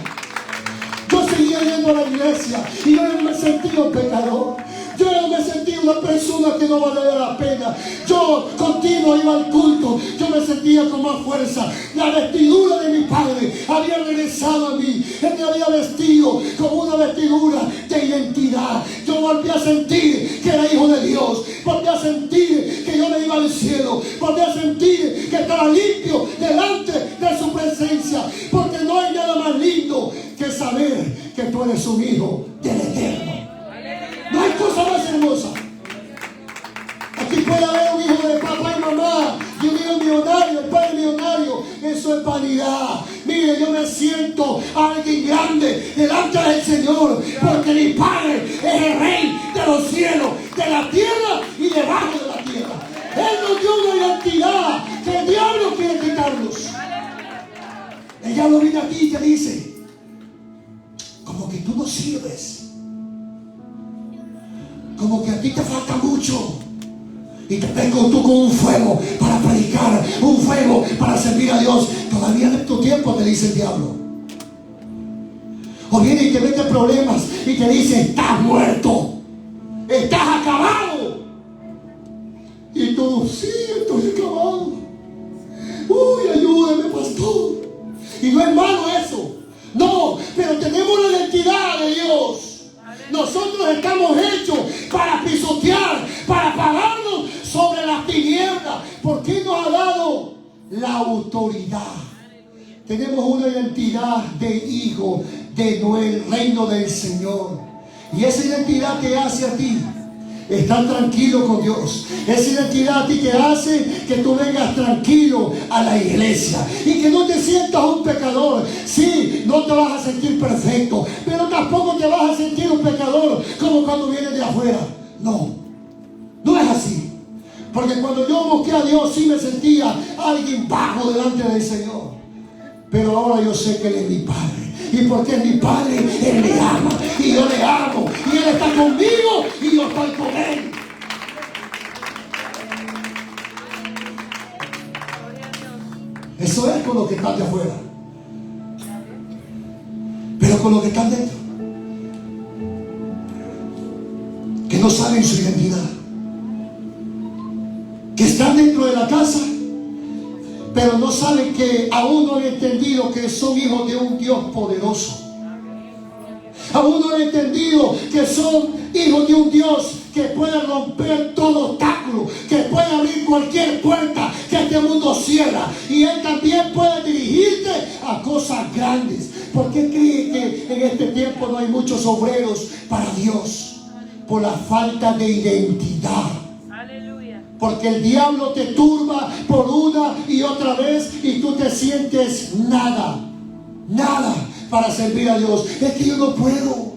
S1: yo seguía yendo a la iglesia y yo no me sentía un pecador. Yo no me sentía una persona que no valía la pena. Yo continuo iba al culto. Yo me sentía con más fuerza. La vestidura de mi padre había regresado a mí. Él me había vestido como una vestidura de identidad. Yo volví a sentir que era hijo de Dios. Volví a sentir que yo me iba al cielo. Volví a sentir que estaba limpio delante de su presencia. Porque no hay nada más lindo que saber que tú eres un hijo del Eterno. No hay cosa más hermosa. Aquí puede haber un hijo de papá y mamá y un hijo millonario, el padre millonario. Eso es vanidad. Mire, yo me siento alguien grande delante del Señor, porque mi Padre es el Rey de los cielos, de la tierra y debajo de la tierra. Él nos dio una identidad que el diablo quiere quitarnos. El diablo viene aquí y te dice: como que tú no sirves, como que a ti te falta mucho, y te tengo tú con un fuego para predicar, un fuego para servir a Dios. Todavía no es tu tiempo, te dice el diablo. O viene y te mete problemas y te dice: estás muerto, estás acabado. Y tú: sí, estoy acabado. Uy, ayúdame, pastor. Y no es malo eso, no, pero tenemos la identidad de Dios. Nosotros estamos hechos para pisotear, para pararnos sobre las tinieblas, porque nos ha dado la autoridad. Tenemos una identidad de hijo del reino del Señor, y esa identidad te hace a ti Estar tranquilo con Dios. Esa identidad a ti te hace que tú vengas tranquilo a la iglesia y que no te sientas un pecador. Sí, no te vas a sentir perfecto, pero tampoco te vas a sentir un pecador como cuando vienes de afuera. No, no es así. Porque cuando yo busqué a Dios sí me sentía alguien bajo delante del Señor. Pero ahora yo sé que Él es mi Padre. Y porque es mi Padre, Él me ama. Y yo le amo. Y Él está conmigo y yo estoy con Él. Eso es con lo que están de afuera. Pero con lo que están dentro, que no saben su identidad, que están dentro de la casa, pero no saben que aún no han entendido que son hijos de un Dios poderoso. Aún no han entendido que son hijos de un Dios que puede romper todo obstáculo, que puede abrir cualquier puerta que este mundo cierra. Y Él también puede dirigirte a cosas grandes. ¿Por qué cree que en este tiempo no hay muchos obreros para Dios? Por la falta de identidad. Porque el diablo te turba por una y otra vez y tú te sientes nada para servir a Dios. Es que yo no puedo.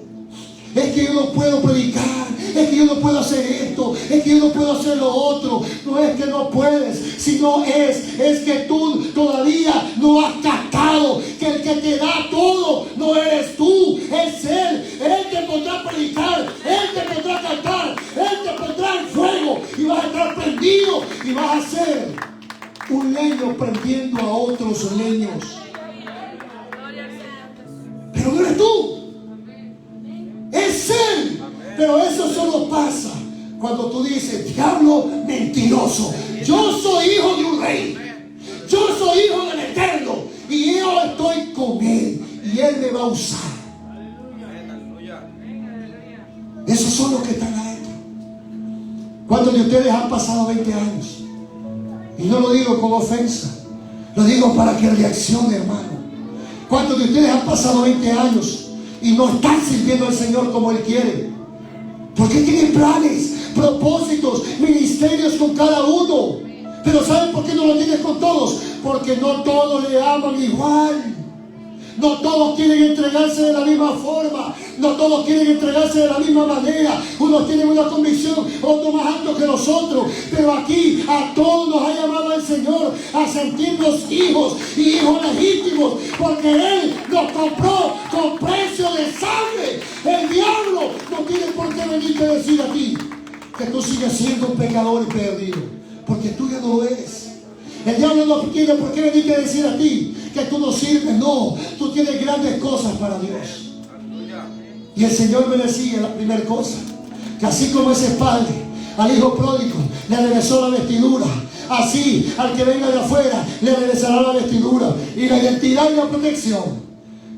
S1: Es que yo no puedo predicar. Es que yo no puedo hacer esto. Es que yo no puedo hacer lo otro. No es que no puedes, sino es que tú todavía no has captado que el que te da todo no eres tú, es Él. Él te podrá predicar, Él te podrá cantar, Él te pondrá en fuego y vas a estar prendido y vas a ser un leño prendiendo a otros leños. Pero no eres tú, es Él. Pero eso solo pasa cuando tú dices: diablo mentiroso, yo soy hijo de un rey, yo soy hijo del Eterno y yo estoy con Él y Él me va a usar. Esos son los que están adentro. ¿Cuántos de ustedes han pasado 20 años? Y no lo digo con ofensa, lo digo para que reaccione, hermano. ¿Cuántos de ustedes han pasado 20 años y no están sirviendo al Señor como Él quiere? Porque tienen planes, propósitos, ministerios con cada uno. Pero ¿saben por qué no lo tienes con todos? Porque no todos le aman igual. No todos quieren entregarse de la misma forma. No todos quieren entregarse de la misma manera. Unos tienen una convicción, otros más altos que los otros. Pero aquí a todos nos ha llamado el Señor a sentirnos hijos y hijos legítimos. Porque Él nos compró con precio de sangre. El diablo no tiene por qué venirte a decir a ti que tú sigues siendo un pecador y perdido. Porque tú ya no lo eres. El diablo no tiene por qué venirte a decir a ti que tú no sirves. No, tú tienes grandes cosas para Dios. Y el Señor me decía la primera cosa, que así como ese padre al hijo pródigo le regresó la vestidura, así al que venga de afuera le regresará la vestidura y la identidad y la protección.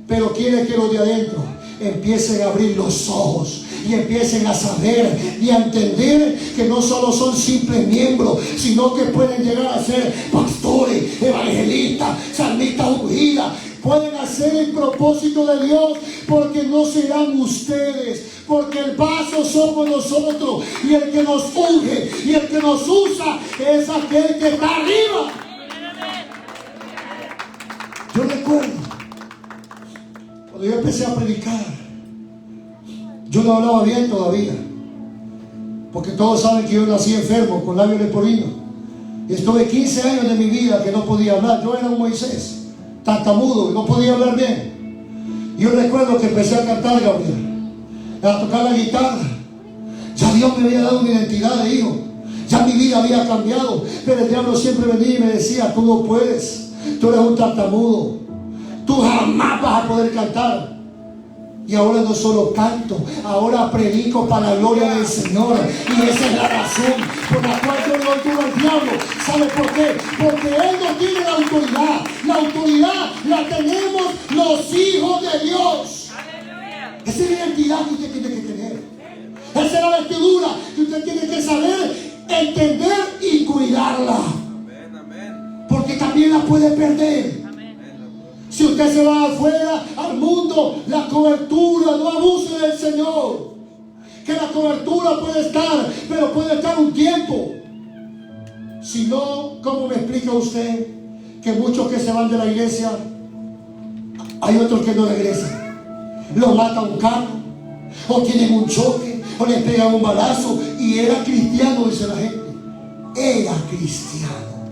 S1: Pero quiere que los de adentro empiecen a abrir los ojos y empiecen a saber y a entender que no solo son simples miembros, sino que pueden llegar a ser pastores, evangelistas, salmistas ungidas. Pueden hacer el propósito de Dios, porque no serán ustedes, porque el vaso somos nosotros, y el que nos unge y el que nos usa es aquel que está arriba. Yo recuerdo cuando yo empecé a predicar, yo no hablaba bien todavía, porque todos saben que yo nací enfermo con labios leporino y estuve 15 años de mi vida que no podía hablar. Yo era un Moisés tartamudo y no podía hablar bien. Yo recuerdo que empecé a cantar, Gabriel, a tocar la guitarra. Ya Dios me había dado una identidad de hijo, ya mi vida había cambiado, pero el diablo siempre venía y me decía: tú no puedes, tú eres un tartamudo, tú jamás vas a poder cantar. Y ahora no solo canto, ahora predico para la gloria del Señor. Y esa es la razón por la cual yo le doy todo al diablo. ¿Sabe por qué? Porque Él no tiene la autoridad. La autoridad la tenemos los hijos de Dios. Esa es la identidad que usted tiene que tener. Esa es la vestidura que usted tiene que saber, entender y cuidarla. Porque también la puede perder. Si usted se va afuera al mundo, la cobertura, no abuse del Señor. que la cobertura puede estar, pero puede estar un tiempo. Si no, ¿cómo me explica usted que muchos que se van de la iglesia, hay otros que no regresan? Los mata un carro, o tienen un choque, o les pegan un balazo, y era cristiano, dice la gente. Era cristiano,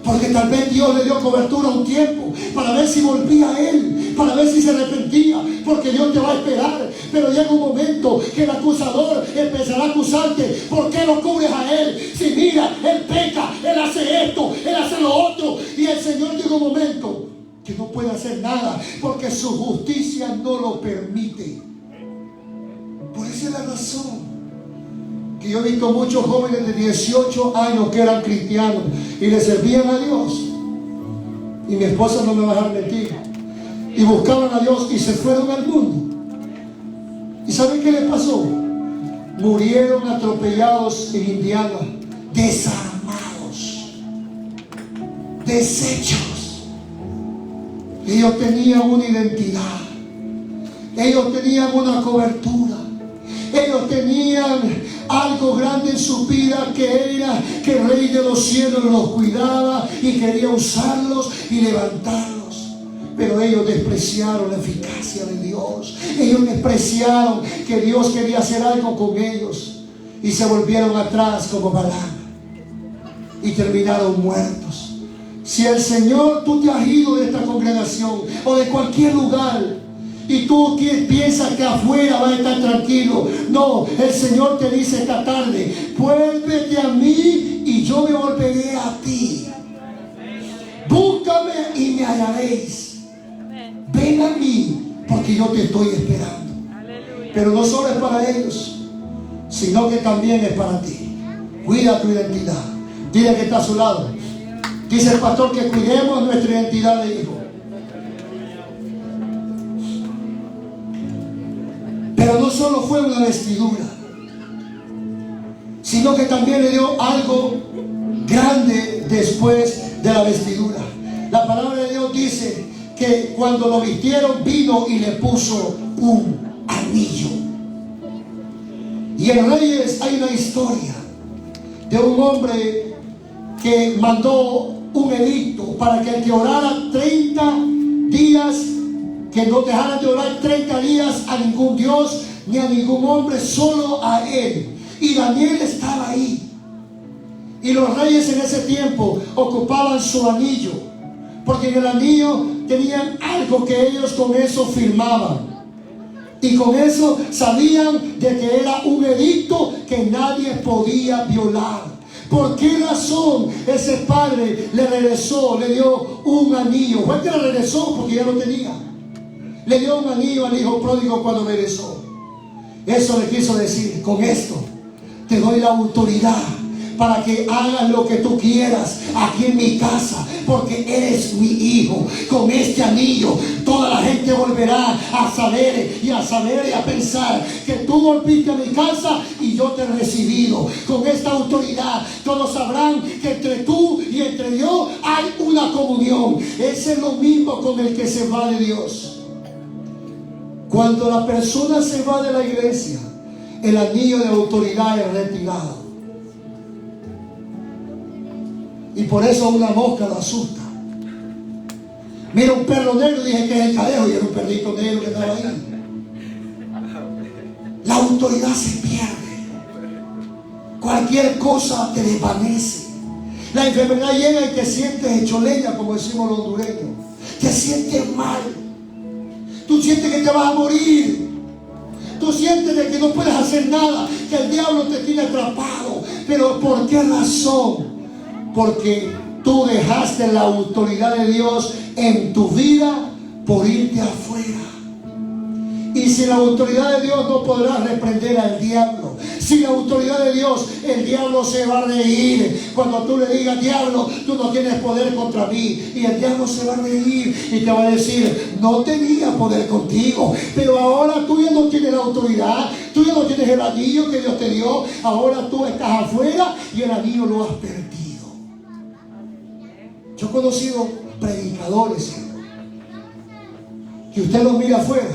S1: porque tal vez Dios le dio cobertura un tiempo para ver si volvía a Él, para ver si se arrepentía, porque Dios te va a esperar. Pero llega un momento que el acusador empezará a acusarte. ¿Por qué no cubres a Él? Si mira, Él peca, Él hace esto, Él hace lo otro. Y el Señor llega un momento que no puede hacer nada, porque su justicia no lo permite. Por esa es la razón que yo he visto muchos jóvenes de 18 años que eran cristianos y le servían a Dios, y mi esposa no me va a dejar mentir, y buscaban a Dios y se fueron al mundo. ¿Y saben qué les pasó? Murieron atropellados en Indiana, desarmados, deshechos. Ellos tenían una identidad, ellos tenían una cobertura, ellos tenían algo grande en su vida, que era que el Rey de los cielos los cuidaba y quería usarlos y levantarlos. Pero ellos despreciaron la eficacia de Dios. Ellos despreciaron que Dios quería hacer algo con ellos, y se volvieron atrás como Balaam y terminaron muertos. Si el Señor, tú te has ido de esta congregación o de cualquier lugar, y tú piensas que afuera va a estar tranquilo, no, el Señor te dice esta tarde: vuélvete a mí y yo me volveré a ti. Búscame y me hallaréis. Ven a mí, porque yo te estoy esperando. Pero no solo es para ellos, sino que también es para ti. Cuida tu identidad. Dile que está a su lado. Dice el pastor que cuidemos nuestra identidad de hijo. Pero no solo fue una vestidura, sino que también le dio algo grande después de la vestidura. La palabra de Dios dice que cuando lo vistieron, vino y le puso un anillo. Y en Reyes hay una historia de un hombre que mandó un edicto para que el que orara 30 días, que no dejaran de orar 30 días a ningún Dios ni a ningún hombre, solo a él. Y Daniel estaba ahí. Y los reyes en ese tiempo ocupaban su anillo, porque en el anillo tenían algo que ellos con eso firmaban. Y con eso sabían de que era un edicto que nadie podía violar. ¿Por qué razón ese padre le regresó, le dio un anillo? Fue que le regresó porque ya lo tenía. Le dio un anillo al hijo pródigo cuando regresó. Eso le quiso decir: con esto te doy la autoridad para que hagas lo que tú quieras aquí en mi casa, porque eres mi hijo. Con este anillo toda la gente volverá a saber y a pensar que tú volviste a mi casa y yo te he recibido. Con esta autoridad todos sabrán que entre tú y entre yo hay una comunión. Ese es lo mismo con el que se va de Dios. Cuando la persona se va de la iglesia, el anillo de autoridad es retirado. Y por eso una mosca lo asusta. Mira un perro negro, dije que es el cadejo, y era un perrito negro que estaba ahí. La autoridad se pierde. Cualquier cosa te desvanece. La enfermedad llega y te sientes hecho leña, como decimos los hondureños. Te sientes mal. Tú sientes que te vas a morir. Tú sientes de que no puedes hacer nada, que el diablo te tiene atrapado. Pero ¿por qué razón? Porque tú dejaste la autoridad de Dios en tu vida por irte afuera. Y sin la autoridad de Dios no podrás reprender al diablo. Sin la autoridad de Dios, el diablo se va a reír. Cuando tú le digas: diablo, tú no tienes poder contra mí. Y el diablo se va a reír y te va a decir: no tenía poder contigo, pero ahora tú ya no tienes la autoridad. Tú ya no tienes el anillo que Dios te dio. Ahora tú estás afuera y el anillo lo has perdido. Yo he conocido predicadores que usted los mira afuera.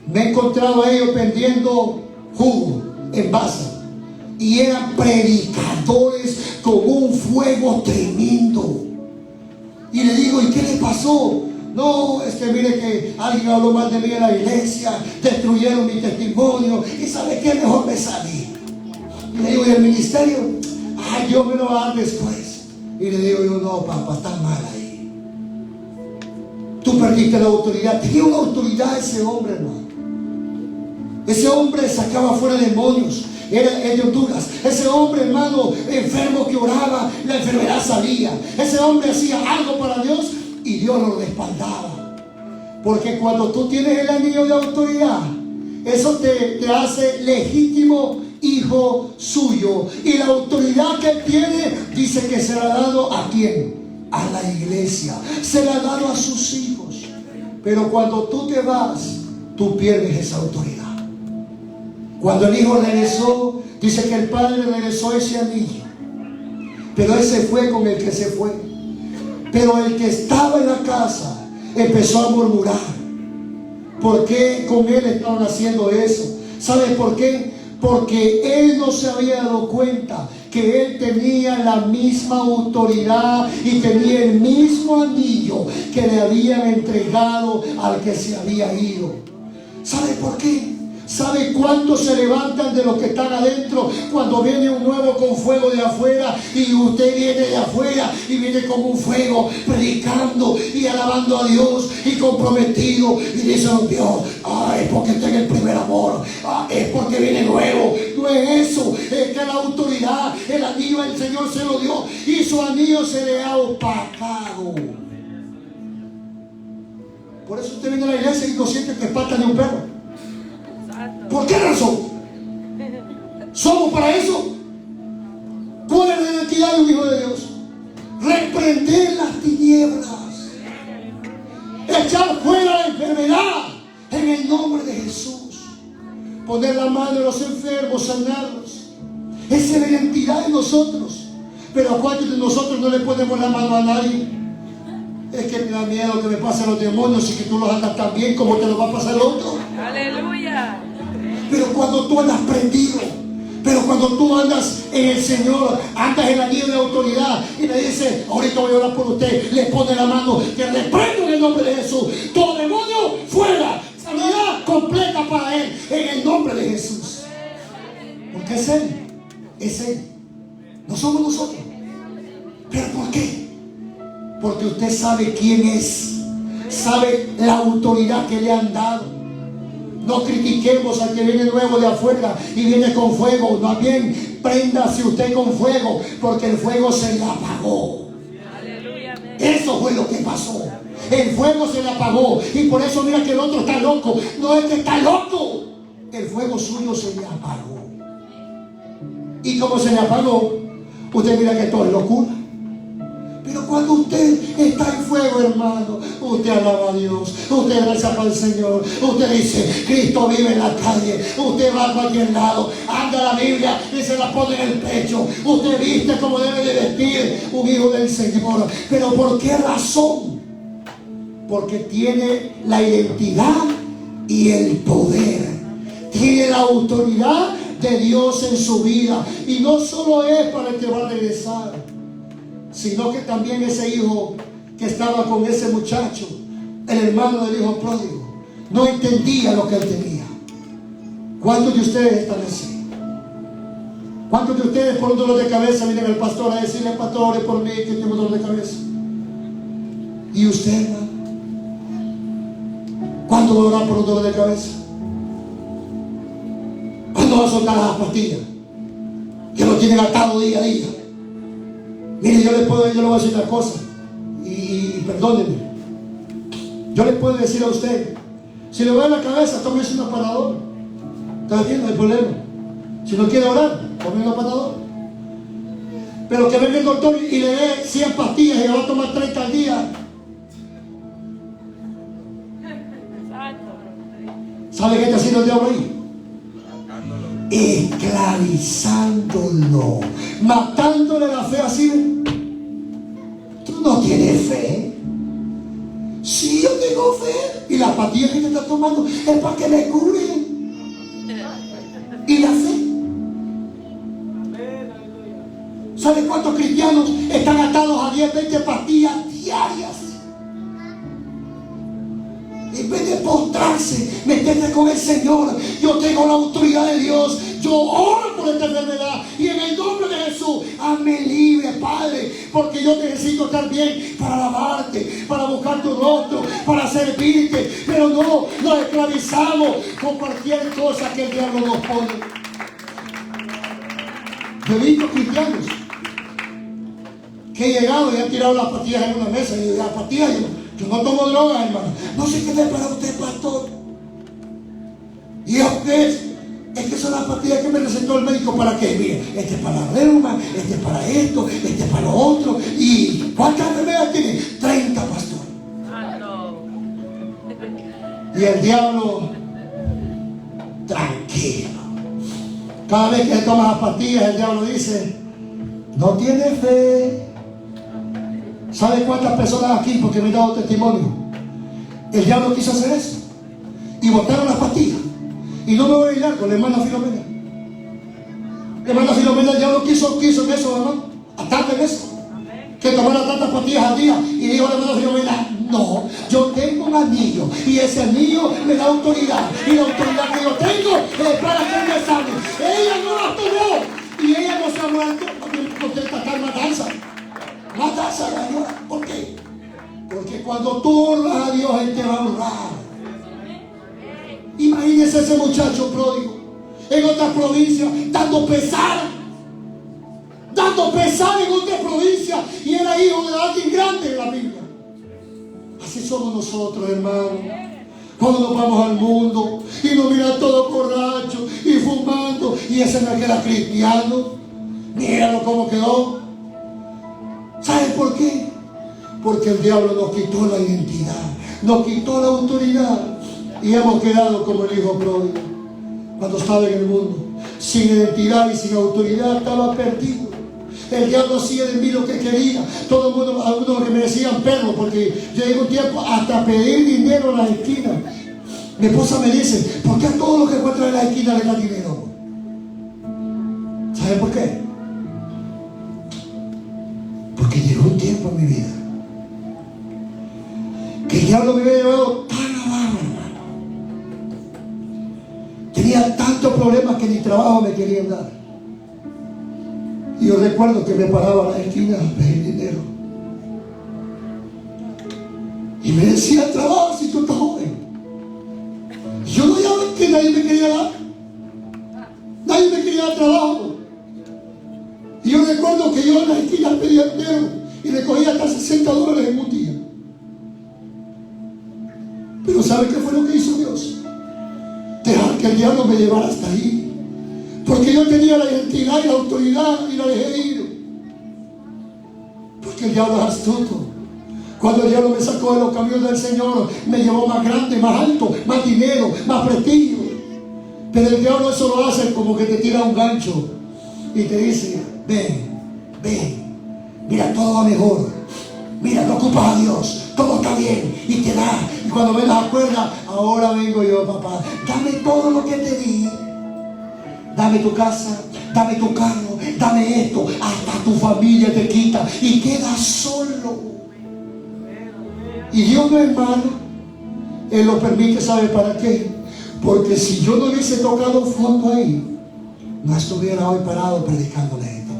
S1: Me he encontrado a ellos vendiendo jugo, en Baza. Y eran predicadores con un fuego tremendo. Y le digo, ¿y qué le pasó? No, es que mire que alguien habló mal de mí en la iglesia, destruyeron mi testimonio. ¿Y sabe qué? Mejor me salí. Y le digo, ¿y el ministerio? Ay, Dios me lo va a dar después. Y le digo yo, no, papá, está mal ahí. Tú perdiste la autoridad. Tenía una autoridad ese hombre, hermano. Ese hombre sacaba fuera demonios. Era de Honduras. Ese hombre, hermano, enfermo que oraba, la enfermedad salía. Ese hombre hacía algo para Dios y Dios lo respaldaba. Porque cuando tú tienes el anillo de autoridad, eso te hace legítimo hijo suyo. Y la autoridad que él tiene, dice que se la ha dado ¿a quién? A la iglesia. Se la ha dado a sus hijos. Pero cuando tú te vas, tú pierdes esa autoridad. Cuando el hijo regresó, dice que el padre regresó ese anillo. Pero ese fue con el que se fue. Pero el que estaba en la casa empezó a murmurar. ¿Por qué con él estaban haciendo eso? ¿Sabes por qué? Porque él no se había dado cuenta que él tenía la misma autoridad y tenía el mismo anillo que le habían entregado al que se había ido. ¿Sabe por qué? ¿Sabe cuántos se levantan de los que están adentro cuando viene un nuevo con fuego de afuera y usted viene de afuera y viene con un fuego predicando y alabando a Dios y comprometido y dice, oh Dios, es porque está en el primer amor, es porque viene nuevo? No es eso, es que la autoridad, el anillo el Señor se lo dio y su anillo se le ha opacado. Por eso usted viene a la iglesia y no siente que es pata de un perro. ¿Por qué razón? ¿Somos para eso? ¿Cuál es la identidad de un hijo de Dios? Reprender las tinieblas, echar fuera la enfermedad en el nombre de Jesús, poner la mano en los enfermos, sanarlos. Esa es la identidad de nosotros. Pero ¿a cuántos de nosotros no le ponemos la mano a nadie? Es que me da miedo que me pasen los demonios y que tú los andas tan bien como te los va a pasar el otro.
S2: Aleluya.
S1: Pero cuando tú andas prendido, pero cuando tú andas en el Señor, andas en la guía de autoridad y le dice, ahorita voy a orar por usted, le pone la mano, te reprendo en el nombre de Jesús, todo demonio fuera, sanidad completa para él en el nombre de Jesús. Porque es Él, no somos nosotros. ¿Pero por qué? Porque usted sabe quién es, sabe la autoridad que le han dado. No critiquemos al que viene nuevo de afuera y viene con fuego. Más bien, préndase usted con fuego, porque el fuego se le apagó. Eso fue lo que pasó. El fuego se le apagó. Y por eso mira que el otro está loco. No es que está loco. El fuego suyo se le apagó. Y como se le apagó, usted mira que todo es locura. Pero cuando usted está en fuego, hermano, usted alaba a Dios, usted reza para el Señor, usted dice, Cristo vive en la calle, usted va a cualquier lado, anda la Biblia y se la pone en el pecho, usted viste como debe de vestir un hijo del Señor. ¿Pero por qué razón? Porque tiene la identidad y el poder, tiene la autoridad de Dios en su vida. Y no solo es para el que va a regresar, sino que también ese hijo que estaba con ese muchacho, el hermano del hijo pródigo, no entendía lo que él tenía. ¿Cuántos de ustedes están así? ¿Cuántos de ustedes por un dolor de cabeza vienen al pastor a decirle, pastor, ore por mí que tengo dolor de cabeza? ¿Y usted, hermano? ¿Cuándo va a orar por un dolor de cabeza? ¿Cuándo va a soltar las pastillas que lo tienen atado día a día? Mire, yo le voy a decir una cosa, y perdónenme. Yo le puedo decir a usted, si le duele la cabeza, tómese un apanador. Está bien, no hay problema. Si no quiere orar, tome un apanador. Pero que venga el doctor y le dé 100 pastillas y le va a tomar 30 al día. ¿Sabe qué está haciendo el diablo ahí? Esclavizándolo, matándole la fe así. Tú no tienes fe. Sí, yo tengo fe. Y las pastillas que te estás tomando es para que me curen. ¿Y la fe? ¿Sabe cuántos cristianos están atados a 10, 20 pastillas diarias? En vez de postrarse, meterse con el Señor. Yo tengo la autoridad de Dios. Yo oro por esta enfermedad. Y en el nombre de Jesús, hazme libre, Padre. Porque yo necesito estar bien para alabarte, para buscar tu rostro, para servirte. Pero no, nos esclavizamos con cualquier cosa que el diablo nos pone. Yo he visto cristianos que he llegado y han tirado las pastillas en una mesa. Y las pastillas, yo no tomo drogas, hermano. No sé qué le para usted, pastor. ¿Y a usted? Es que son las pastillas que me recetó el médico. ¿Para qué? Mire, este es para la reuma, este es para esto, este es para lo otro. ¿Y cuántas enfermedades tiene? 30, pastor. Y el diablo, tranquilo. Cada vez que toma las pastillas, el diablo dice, no tiene fe. ¿Sabe cuántas personas aquí, porque me he dado testimonio, el diablo quiso hacer eso y botaron las pastillas? Y no me voy a ir largo, la hermana Filomena. La hermana Filomena, el diablo quiso en eso, hermano, atarme en eso, que tomara tantas pastillas al día. Y dijo la hermana Filomena, no, yo tengo un anillo y ese anillo me da autoridad, y la autoridad que yo tengo es para que me sane. Ella no la tomó y ella no se ha muerto porque está matanza. Matanza, señora. ¿Por qué? Porque cuando tú honras a Dios, Él te va a honrar. Imagínese ese muchacho pródigo en otra provincia, dando pesar en otra provincia, y era hijo de alguien grande en la Biblia. Así somos nosotros, hermanos. Cuando nos vamos al mundo y nos miran todos borrachos y fumando, y ese no era cristiano. Míralo cómo quedó. ¿Saben por qué? Porque el diablo nos quitó la identidad, nos quitó la autoridad, y hemos quedado como el hijo pródigo. Cuando estaba en el mundo, sin identidad y sin autoridad, estaba perdido. El diablo hacía de mí lo que quería. Todo el mundo, algunos que me decían perro, porque yo llegué un tiempo hasta pedir dinero en las esquinas. Mi esposa me dice, ¿por qué a todos los que encuentran en las esquinas le dan dinero? ¿Saben por qué? Porque llegó un tiempo en mi vida que el diablo me había llevado tan abajo, hermano. Tenía tantos problemas que ni trabajo me querían dar. Y yo recuerdo que me paraba a la esquina a pedir dinero. Y me decía, trabaja si tú estás joven. Y yo no hallaba que nadie me quería dar. Nadie me quería dar trabajo. Y yo recuerdo que yo en la esquina pedía dinero y recogía hasta $60 en un día. Pero ¿sabe qué fue lo que hizo Dios? Dejar que el diablo me llevara hasta ahí. Porque yo tenía la identidad y la autoridad y la dejé ir. Porque el diablo es astuto. Cuando el diablo me sacó de los caminos del Señor, me llevó más grande, más alto, más dinero, más prestigio. Pero el diablo eso lo hace como que te tira un gancho y te dice, ven, mira, todo va mejor. Mira, no ocupas a Dios, todo está bien, y te da. Y cuando me das cuerda, ahora vengo yo, papá, dame todo lo que te di. Dame tu casa, dame tu carro, dame esto. Hasta tu familia te quita y quedas solo. Y Dios, mi hermano, Él lo permite, ¿sabe para qué? Porque si yo no hubiese tocado fondo ahí, no estuviera hoy parado predicándole esto.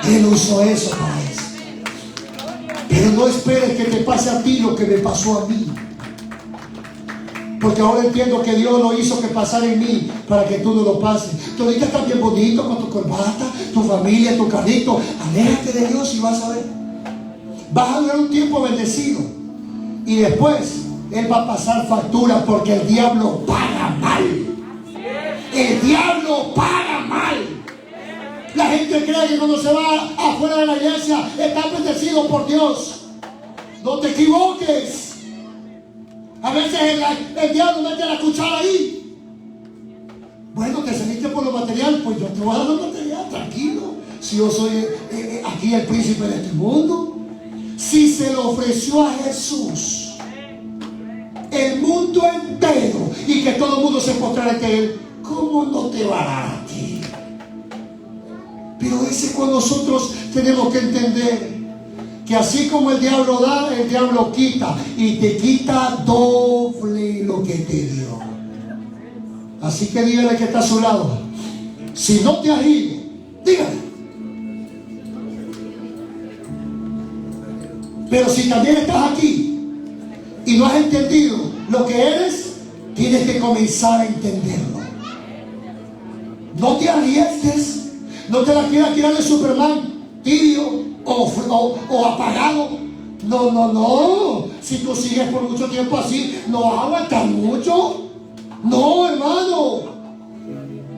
S1: Él usó eso para eso. Pero no esperes que te pase a ti lo que me pasó a mí. Porque ahora entiendo que Dios lo hizo que pasara en mí para que tú no lo pases. Tú ahorita estás bien bonito con tu corbata, tu familia, tu carrito. Aléjate de Dios y vas a ver. Vas a durar un tiempo bendecido. Y después Él va a pasar factura, porque el diablo paga mal. El diablo paga mal. La gente cree que cuando se va afuera de la iglesia está bendecido por Dios. No te equivoques. A veces el diablo mete la cuchara ahí. Bueno, te saliste por lo material, pues yo te voy a dar lo material, tranquilo. Si yo soy aquí el príncipe de este mundo. Si se lo ofreció a Jesús, el mundo entero, y que todo el mundo se postrara ante Él, ¿cómo no te va a dar a ti? Pero Pero ese con nosotros tenemos que entender que así como el diablo da, el diablo quita, y te quita doble lo que te dio. Así que dígale que está a su lado, si no te has ido, dígale. Pero si también estás aquí y no has entendido lo que eres, tienes que comenzar a entenderlo. No te arriesgues, no te la quieras tirar de Superman, tibio o apagado. No. Si tú sigues por mucho tiempo así, no vas a aguantar mucho. No, hermano.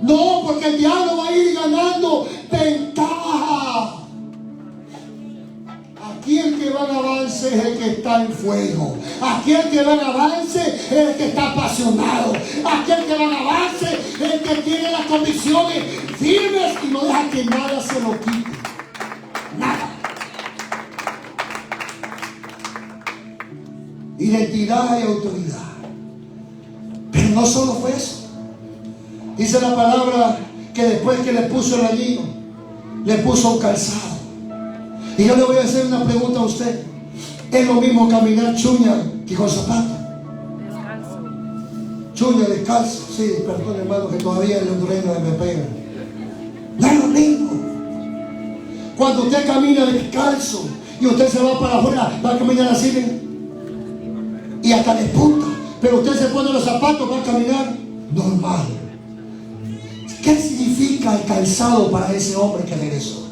S1: No, porque el diablo va a ir ganando ventaja. Aquí el que va en avance es el que está en fuego. Aquí el que va en avance es el que está apasionado. Aquí el que va en avance es el que tiene las convicciones firmes y no deja que nada se lo quite. Nada. Identidad y autoridad. Pero no solo fue eso. Dice la palabra que después que le puso el anillo, le puso un calzado. Y yo le voy a hacer una pregunta a usted. ¿Es lo mismo caminar chuña que con zapatos? Descalzo. Chuña, descalzo. Sí, perdón hermano que todavía el hondureño me pega. No es lo mismo. Cuando usted camina descalzo y usted se va para afuera, va a caminar así, ¿ven? Y hasta de punta. Pero usted se pone los zapatos, va a caminar normal. ¿Qué significa el calzado para ese hombre que regresó?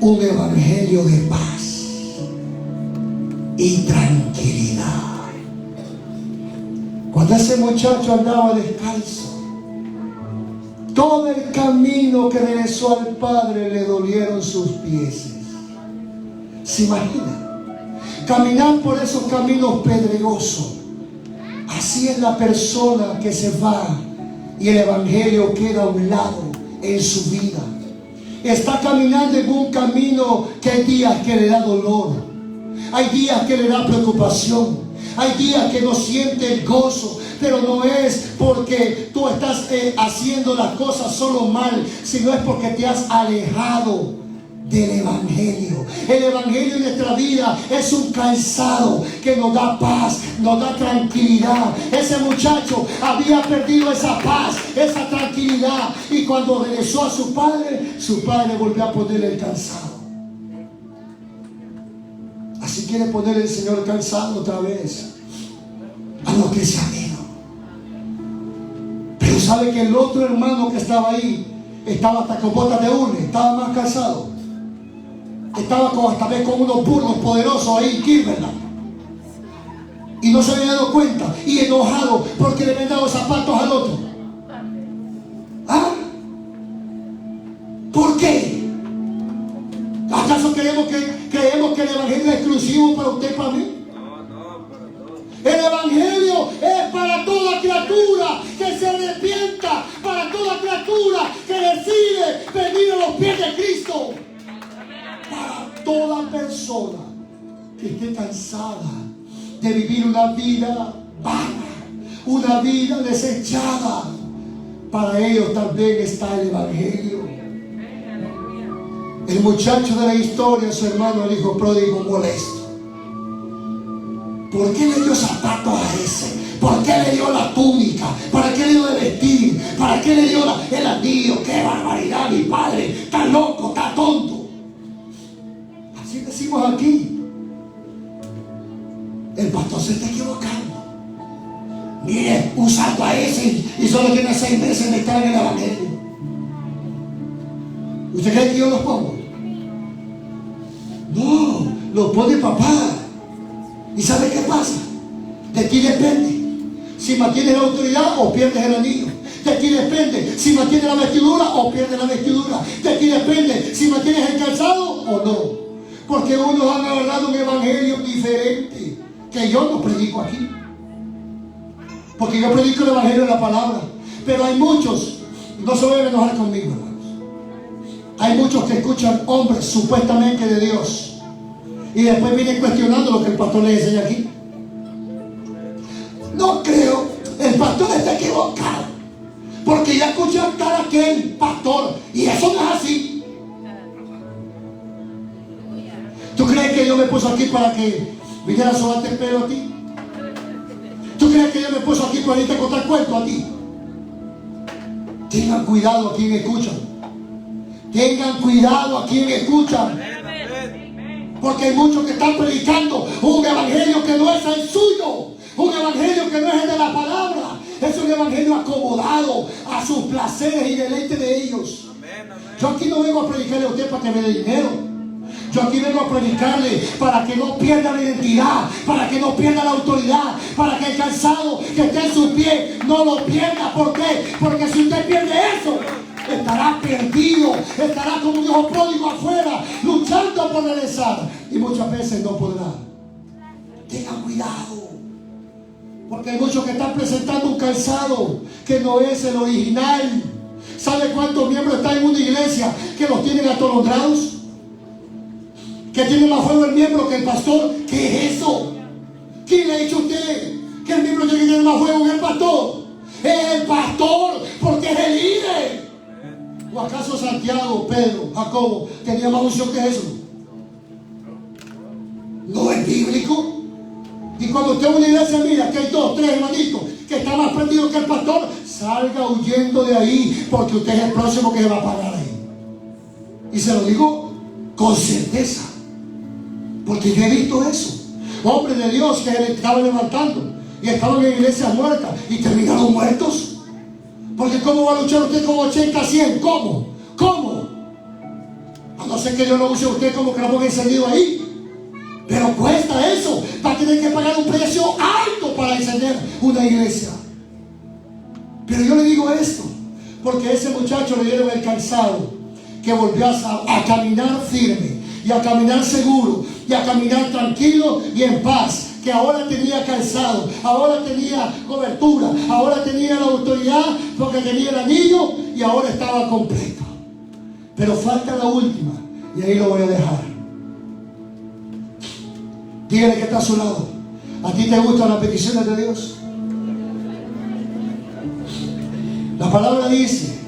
S1: Un evangelio de paz y tranquilidad. Cuando ese muchacho andaba descalzo, todo el camino que regresó al Padre le dolieron sus pies. ¿Se imagina? Caminar por esos caminos pedregosos. Así es la persona que se va y el evangelio queda a un lado en su vida. Está caminando en un camino que hay días que le da dolor, hay días que le da preocupación, hay días que no siente el gozo, pero no es porque tú estás haciendo las cosas solo mal, sino es porque te has alejado del evangelio. El evangelio en nuestra vida es un calzado que nos da paz, nos da tranquilidad. Ese muchacho había perdido esa paz, esa tranquilidad, y cuando regresó a su padre volvió a ponerle el calzado. Así quiere poner el Señor el calzado otra vez a los que se han ido. Pero sabe que el otro hermano que estaba ahí estaba hasta con botas de hule, estaba más calzado. Estaba esta vez con unos burros poderosos ahí en Kimberland. Y no se había dado cuenta. Y enojado porque le habían dado zapatos al otro. ¿Ah? ¿Por qué? ¿Acaso creemos que el evangelio es exclusivo para usted y para mí? El evangelio es para toda criatura que se arrepienta, para toda criatura que decide venir a los pies de Cristo. Para toda persona que esté cansada de vivir una vida vana, una vida desechada, para ellos también está el evangelio. El muchacho de la historia, su hermano, el hijo pródigo, molesto. ¿Por qué le dio zapatos a ese? ¿Por qué le dio la túnica? ¿Para qué le dio de vestir? ¿Para qué le dio el anillo? ¡Qué barbaridad, mi padre! ¡Está loco, está tonto! Así decimos aquí. El pastor se está equivocando. Mire, un salto a ese y solo tiene 6 meses de estar en el evangelio. ¿Usted cree que yo los pongo? No, los pone papá. ¿Y sabe qué pasa? De ti depende si mantienes la autoridad o pierdes el anillo. De ti depende si mantienes la vestidura o pierdes la vestidura. De ti depende si mantienes el calzado o no. Porque unos han agarrado un evangelio diferente que yo no predico aquí. Porque yo predico el evangelio de la palabra. Pero hay muchos, no se vayan a enojar conmigo, hermanos. Hay muchos que escuchan hombres supuestamente de Dios y después vienen cuestionando lo que el pastor les enseña aquí. No creo, el pastor está equivocado, porque ya escuché cantar a aquel pastor, y eso no es así. ¿Tú crees que Dios me puso aquí para que viniera a sobarte el pelo a ti? ¿Tú crees que Dios me puso aquí para irte a contar cuentos a ti? Tengan cuidado a quien escuchan. Tengan cuidado a quien escuchan. Porque hay muchos que están predicando un evangelio que no es el suyo. Un evangelio que no es el de la palabra. Es un evangelio acomodado a sus placeres y deleites de ellos. Yo aquí no vengo a predicarle a usted para que me dé dinero. Yo aquí vengo a predicarle para que no pierda la identidad, para que no pierda la autoridad, para que el calzado que esté en sus pies no lo pierda. ¿Por qué? Porque si usted pierde eso, estará perdido, estará como un hijo pródigo afuera, luchando por regresar, y muchas veces no podrá. Tengan cuidado, porque hay muchos que están presentando un calzado que no es el original. ¿Sabe cuántos miembros están en una iglesia que los tienen atolondrados? Que tiene más fuego el miembro que el pastor. ¿Qué es eso? ¿Quién le ha dicho a usted que el miembro tiene que tener más fuego que el pastor? Es el pastor, porque es el líder. ¿O acaso Santiago, Pedro, Jacobo tenía más unción que eso? ¿No es bíblico? Y cuando usted en una iglesia mira que hay 2, 3 hermanitos que están más perdidos que el pastor, salga huyendo de ahí, porque usted es el próximo que va a parar ahí. Y se lo digo con certeza, porque yo he visto eso. Hombres de Dios que estaban levantando y estaban en iglesias muertas y terminaron muertos. Porque ¿cómo va a luchar usted con 80, 100? ¿Cómo? ¿Cómo? A no ser que Dios lo use a usted como que lo ponga encendido ahí. Pero cuesta eso. Va a tener que pagar un precio alto para encender una iglesia. Pero yo le digo esto, porque a ese muchacho le dieron el calzado que volvió a caminar firme, y a caminar seguro, y a caminar tranquilo y en paz. Que ahora tenía calzado, ahora tenía cobertura, ahora tenía la autoridad, porque tenía el anillo, y ahora estaba completo. Pero falta la última, y ahí lo voy a dejar. Dígale que está a su lado: ¿a ti te gustan las peticiones de Dios? La palabra dice,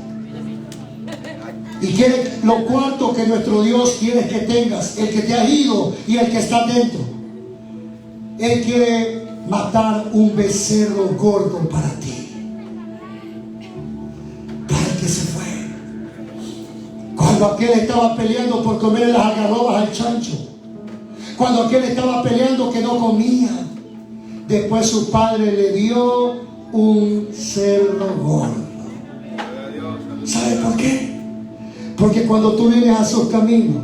S1: y quiere lo cuarto que nuestro Dios quiere que tengas, el que te ha ido y el que está dentro. Él quiere matar un becerro gordo para ti, para el que se fue. Cuando aquel estaba peleando por comer las algarrobas al chancho, cuando aquel estaba peleando que no comía, después su padre le dio un cerdo gordo. ¿Sabe por qué? Porque cuando tú vienes a sus caminos,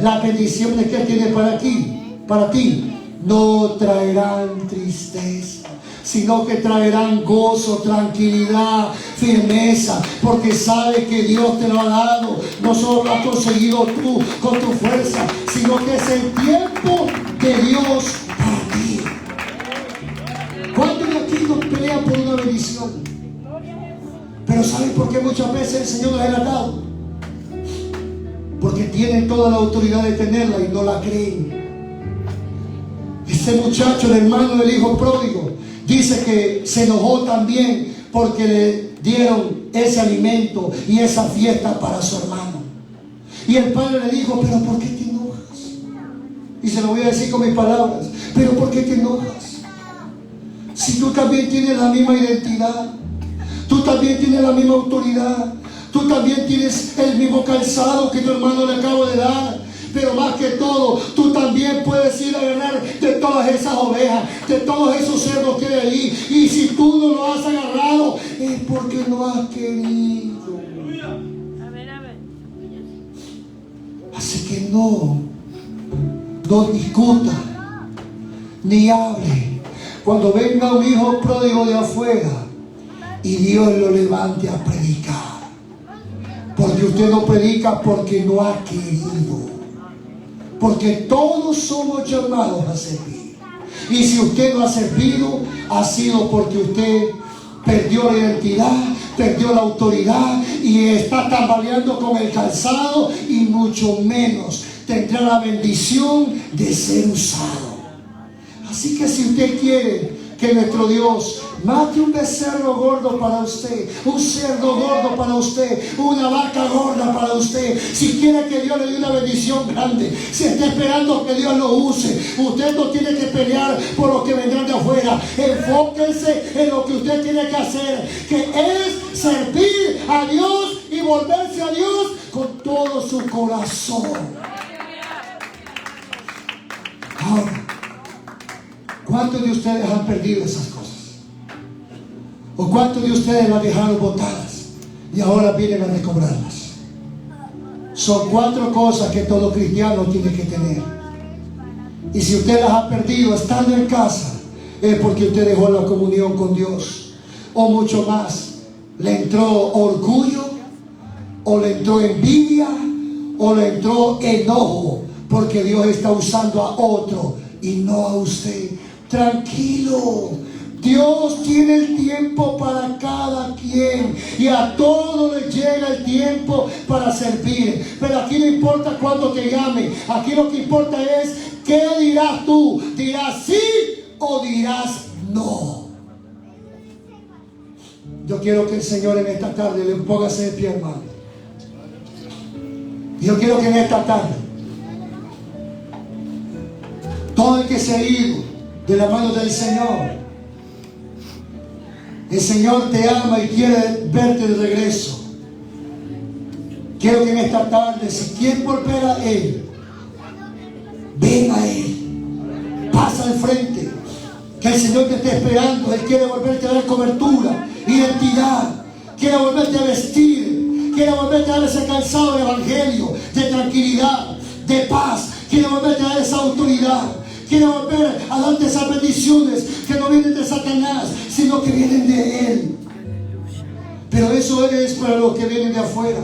S1: las bendiciones que Él tiene para ti, no traerán tristeza, sino que traerán gozo, tranquilidad, firmeza, porque sabes que Dios te lo ha dado. No solo lo has conseguido tú con tu fuerza, sino que es el tiempo de Dios para ti. ¿Cuántos de aquí nos pelean por una bendición? Pero ¿saben por qué muchas veces el Señor nos ha dado? Porque tienen toda la autoridad de tenerla y no la creen. Ese muchacho, el hermano del hijo pródigo, dice que se enojó también porque le dieron ese alimento y esa fiesta para su hermano. Y el padre le dijo: ¿pero por qué te enojas? Y se lo voy a decir con mis palabras: ¿pero por qué te enojas? Si tú también tienes la misma identidad, tú también tienes la misma autoridad, tú también tienes el mismo calzado que tu hermano le acaba de dar. Pero más que todo, tú también puedes ir a ganar de todas esas ovejas, de todos esos cerdos que hay ahí. Y si tú no lo has agarrado, es porque no has querido. Así que no discuta, ni hable. Cuando venga un hijo pródigo de afuera y Dios lo levante a predicar, porque usted no predica porque no ha querido. Porque todos somos llamados a servir. Y si usted no ha servido, ha sido porque usted perdió la identidad, perdió la autoridad y está tambaleando con el calzado, y mucho menos tendrá la bendición de ser usado. Así que si usted quiere que nuestro Dios mate un becerro gordo para usted, un cerdo gordo para usted, una vaca gorda para usted. Si quiere que Dios le dé una bendición grande, si está esperando que Dios lo use, usted no tiene que pelear por lo que vendrán de afuera. Enfóquese en lo que usted tiene que hacer, que es servir a Dios y volverse a Dios con todo su corazón. Ahora, ¿cuántos de ustedes han perdido esas cosas? ¿O cuántos de ustedes las dejaron botadas y ahora vienen a recobrarlas? Son 4 cosas que todo cristiano tiene que tener. Y si usted las ha perdido estando en casa, es porque usted dejó la comunión con Dios. O mucho más, le entró orgullo, o le entró envidia, o le entró enojo, porque Dios está usando a otro y no a usted. Tranquilo, Dios tiene el tiempo para cada quien y a todos les llega el tiempo para servir. Pero aquí no importa cuándo te llame, aquí lo que importa es qué dirás tú. ¿Dirás sí o dirás no? Yo quiero que el Señor en esta tarde le póngase de pie, hermano. Yo quiero que en esta tarde todo el que se ha ido de la mano del Señor, el Señor te ama y quiere verte de regreso. Quiero que en esta tarde, si quieres volver a Él, ven a Él, pasa al frente, que el Señor te esté esperando. Él quiere volverte a dar cobertura, identidad, quiere volverte a vestir, quiere volverte a dar ese calzado de evangelio, de tranquilidad, de paz, quiere volverte a dar esa autoridad. Quiere volver a darte esas bendiciones que no vienen de Satanás, sino que vienen de Él. Pero eso es para los que vienen de afuera.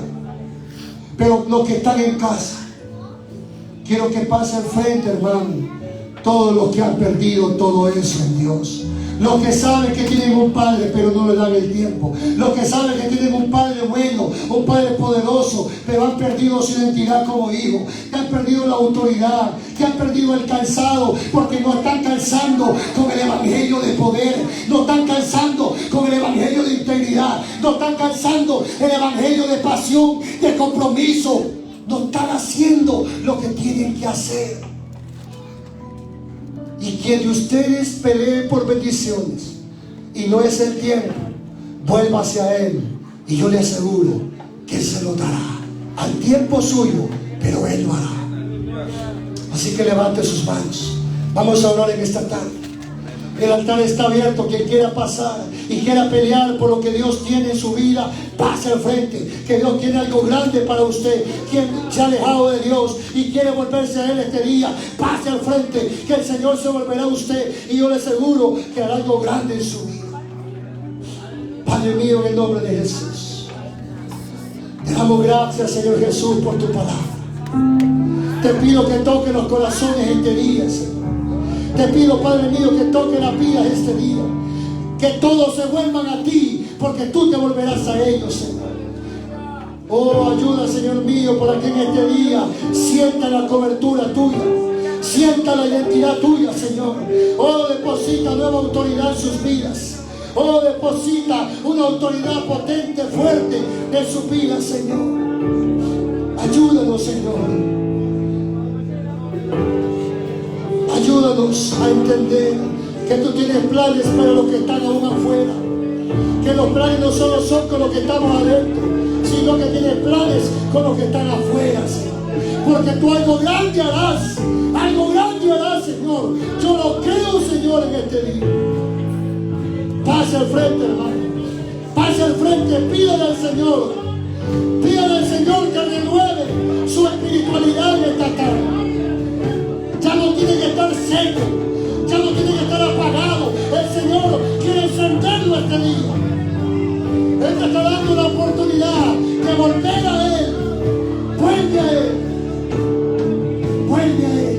S1: Pero los que están en casa, quiero que pase al frente, hermano, todos los que han perdido todo eso en Dios. Los que saben que tienen un padre pero no le dan el tiempo. Los que saben que tienen un padre bueno, un padre poderoso, pero han perdido su identidad como hijo, que han perdido la autoridad, que han perdido el calzado, porque no están calzando con el evangelio de poder, no están calzando con el evangelio de integridad, no están calzando el evangelio de pasión, de compromiso. No están haciendo lo que tienen que hacer. Y quien de ustedes pelee por bendiciones y no es el tiempo, vuelva hacia Él y yo le aseguro que Él se lo dará al tiempo suyo, pero Él lo hará. Así que levante sus manos. Vamos a orar en esta tarde. El altar está abierto. Quien quiera pasar y quiera pelear por lo que Dios tiene en su vida, pase al frente, que Dios tiene algo grande para usted. Quien se ha alejado de Dios y quiere volverse a Él este día, pase al frente, que el Señor se volverá a usted y yo le aseguro que hará algo grande en su vida. Padre mío, en el nombre de Jesús, te damos gracias, Señor Jesús, por tu palabra. Te pido que toque los corazones este día, Señor. Te pido, Padre mío, que toque las vidas este día, que todos se vuelvan a ti, porque tú te volverás a ellos, Señor. Oh, ayuda, Señor mío, para que en este día sienta la cobertura tuya, sienta la identidad tuya, Señor. Oh, deposita nueva autoridad en sus vidas. Oh, deposita una autoridad potente, fuerte en sus vidas, Señor. Ayúdanos, Señor. Ayúdanos a entender que tú tienes planes para los que están aún afuera. Que los planes no solo son con los que estamos adentro, sino que tienes planes con los que están afuera, Señor. Porque tú algo grande harás, Señor. Yo lo creo, Señor, en este día. Pase al frente, hermano. Pase al frente, pídale al Señor. Pídale al Señor que renueve su espiritualidad en esta tarde. Ya no tiene que estar seco, ya no tiene que estar apagado. El Señor quiere encenderlo este día. Él te está dando la oportunidad de volver a Él. Vuelve a Él. Vuelve a Él.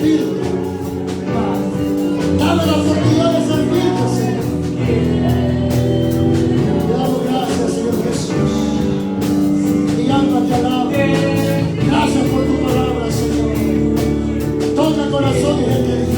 S1: servirte. Dame la oportunidad de servirte, Señor. Te damos gracias, Señor Jesús. Mi alma te alaba. Gracias por tu palabra, Señor. Toca corazones de ti.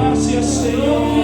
S1: Gracias, Señor.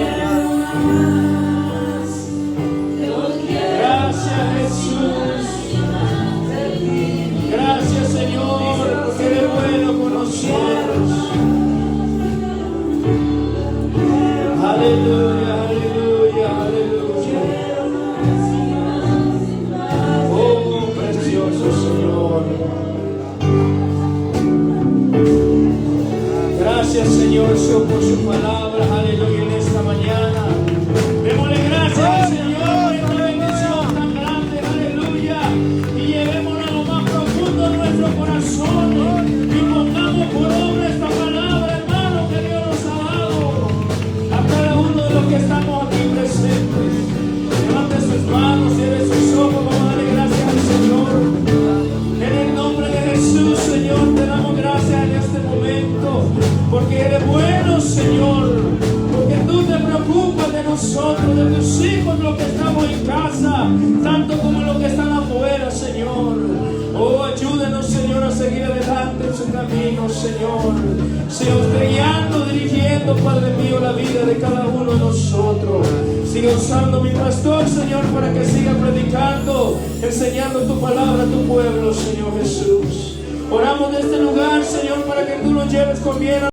S2: casa, tanto como los que están afuera, Señor. Oh, ayúdenos, Señor, a seguir adelante en su camino, Señor. Sea usted guiando, dirigiendo, Padre mío, la vida de cada uno de nosotros. Siga usando mi pastor, Señor, para que siga predicando, enseñando tu palabra a tu pueblo, Señor Jesús. Oramos de este lugar, Señor, para que tú nos lleves con bien a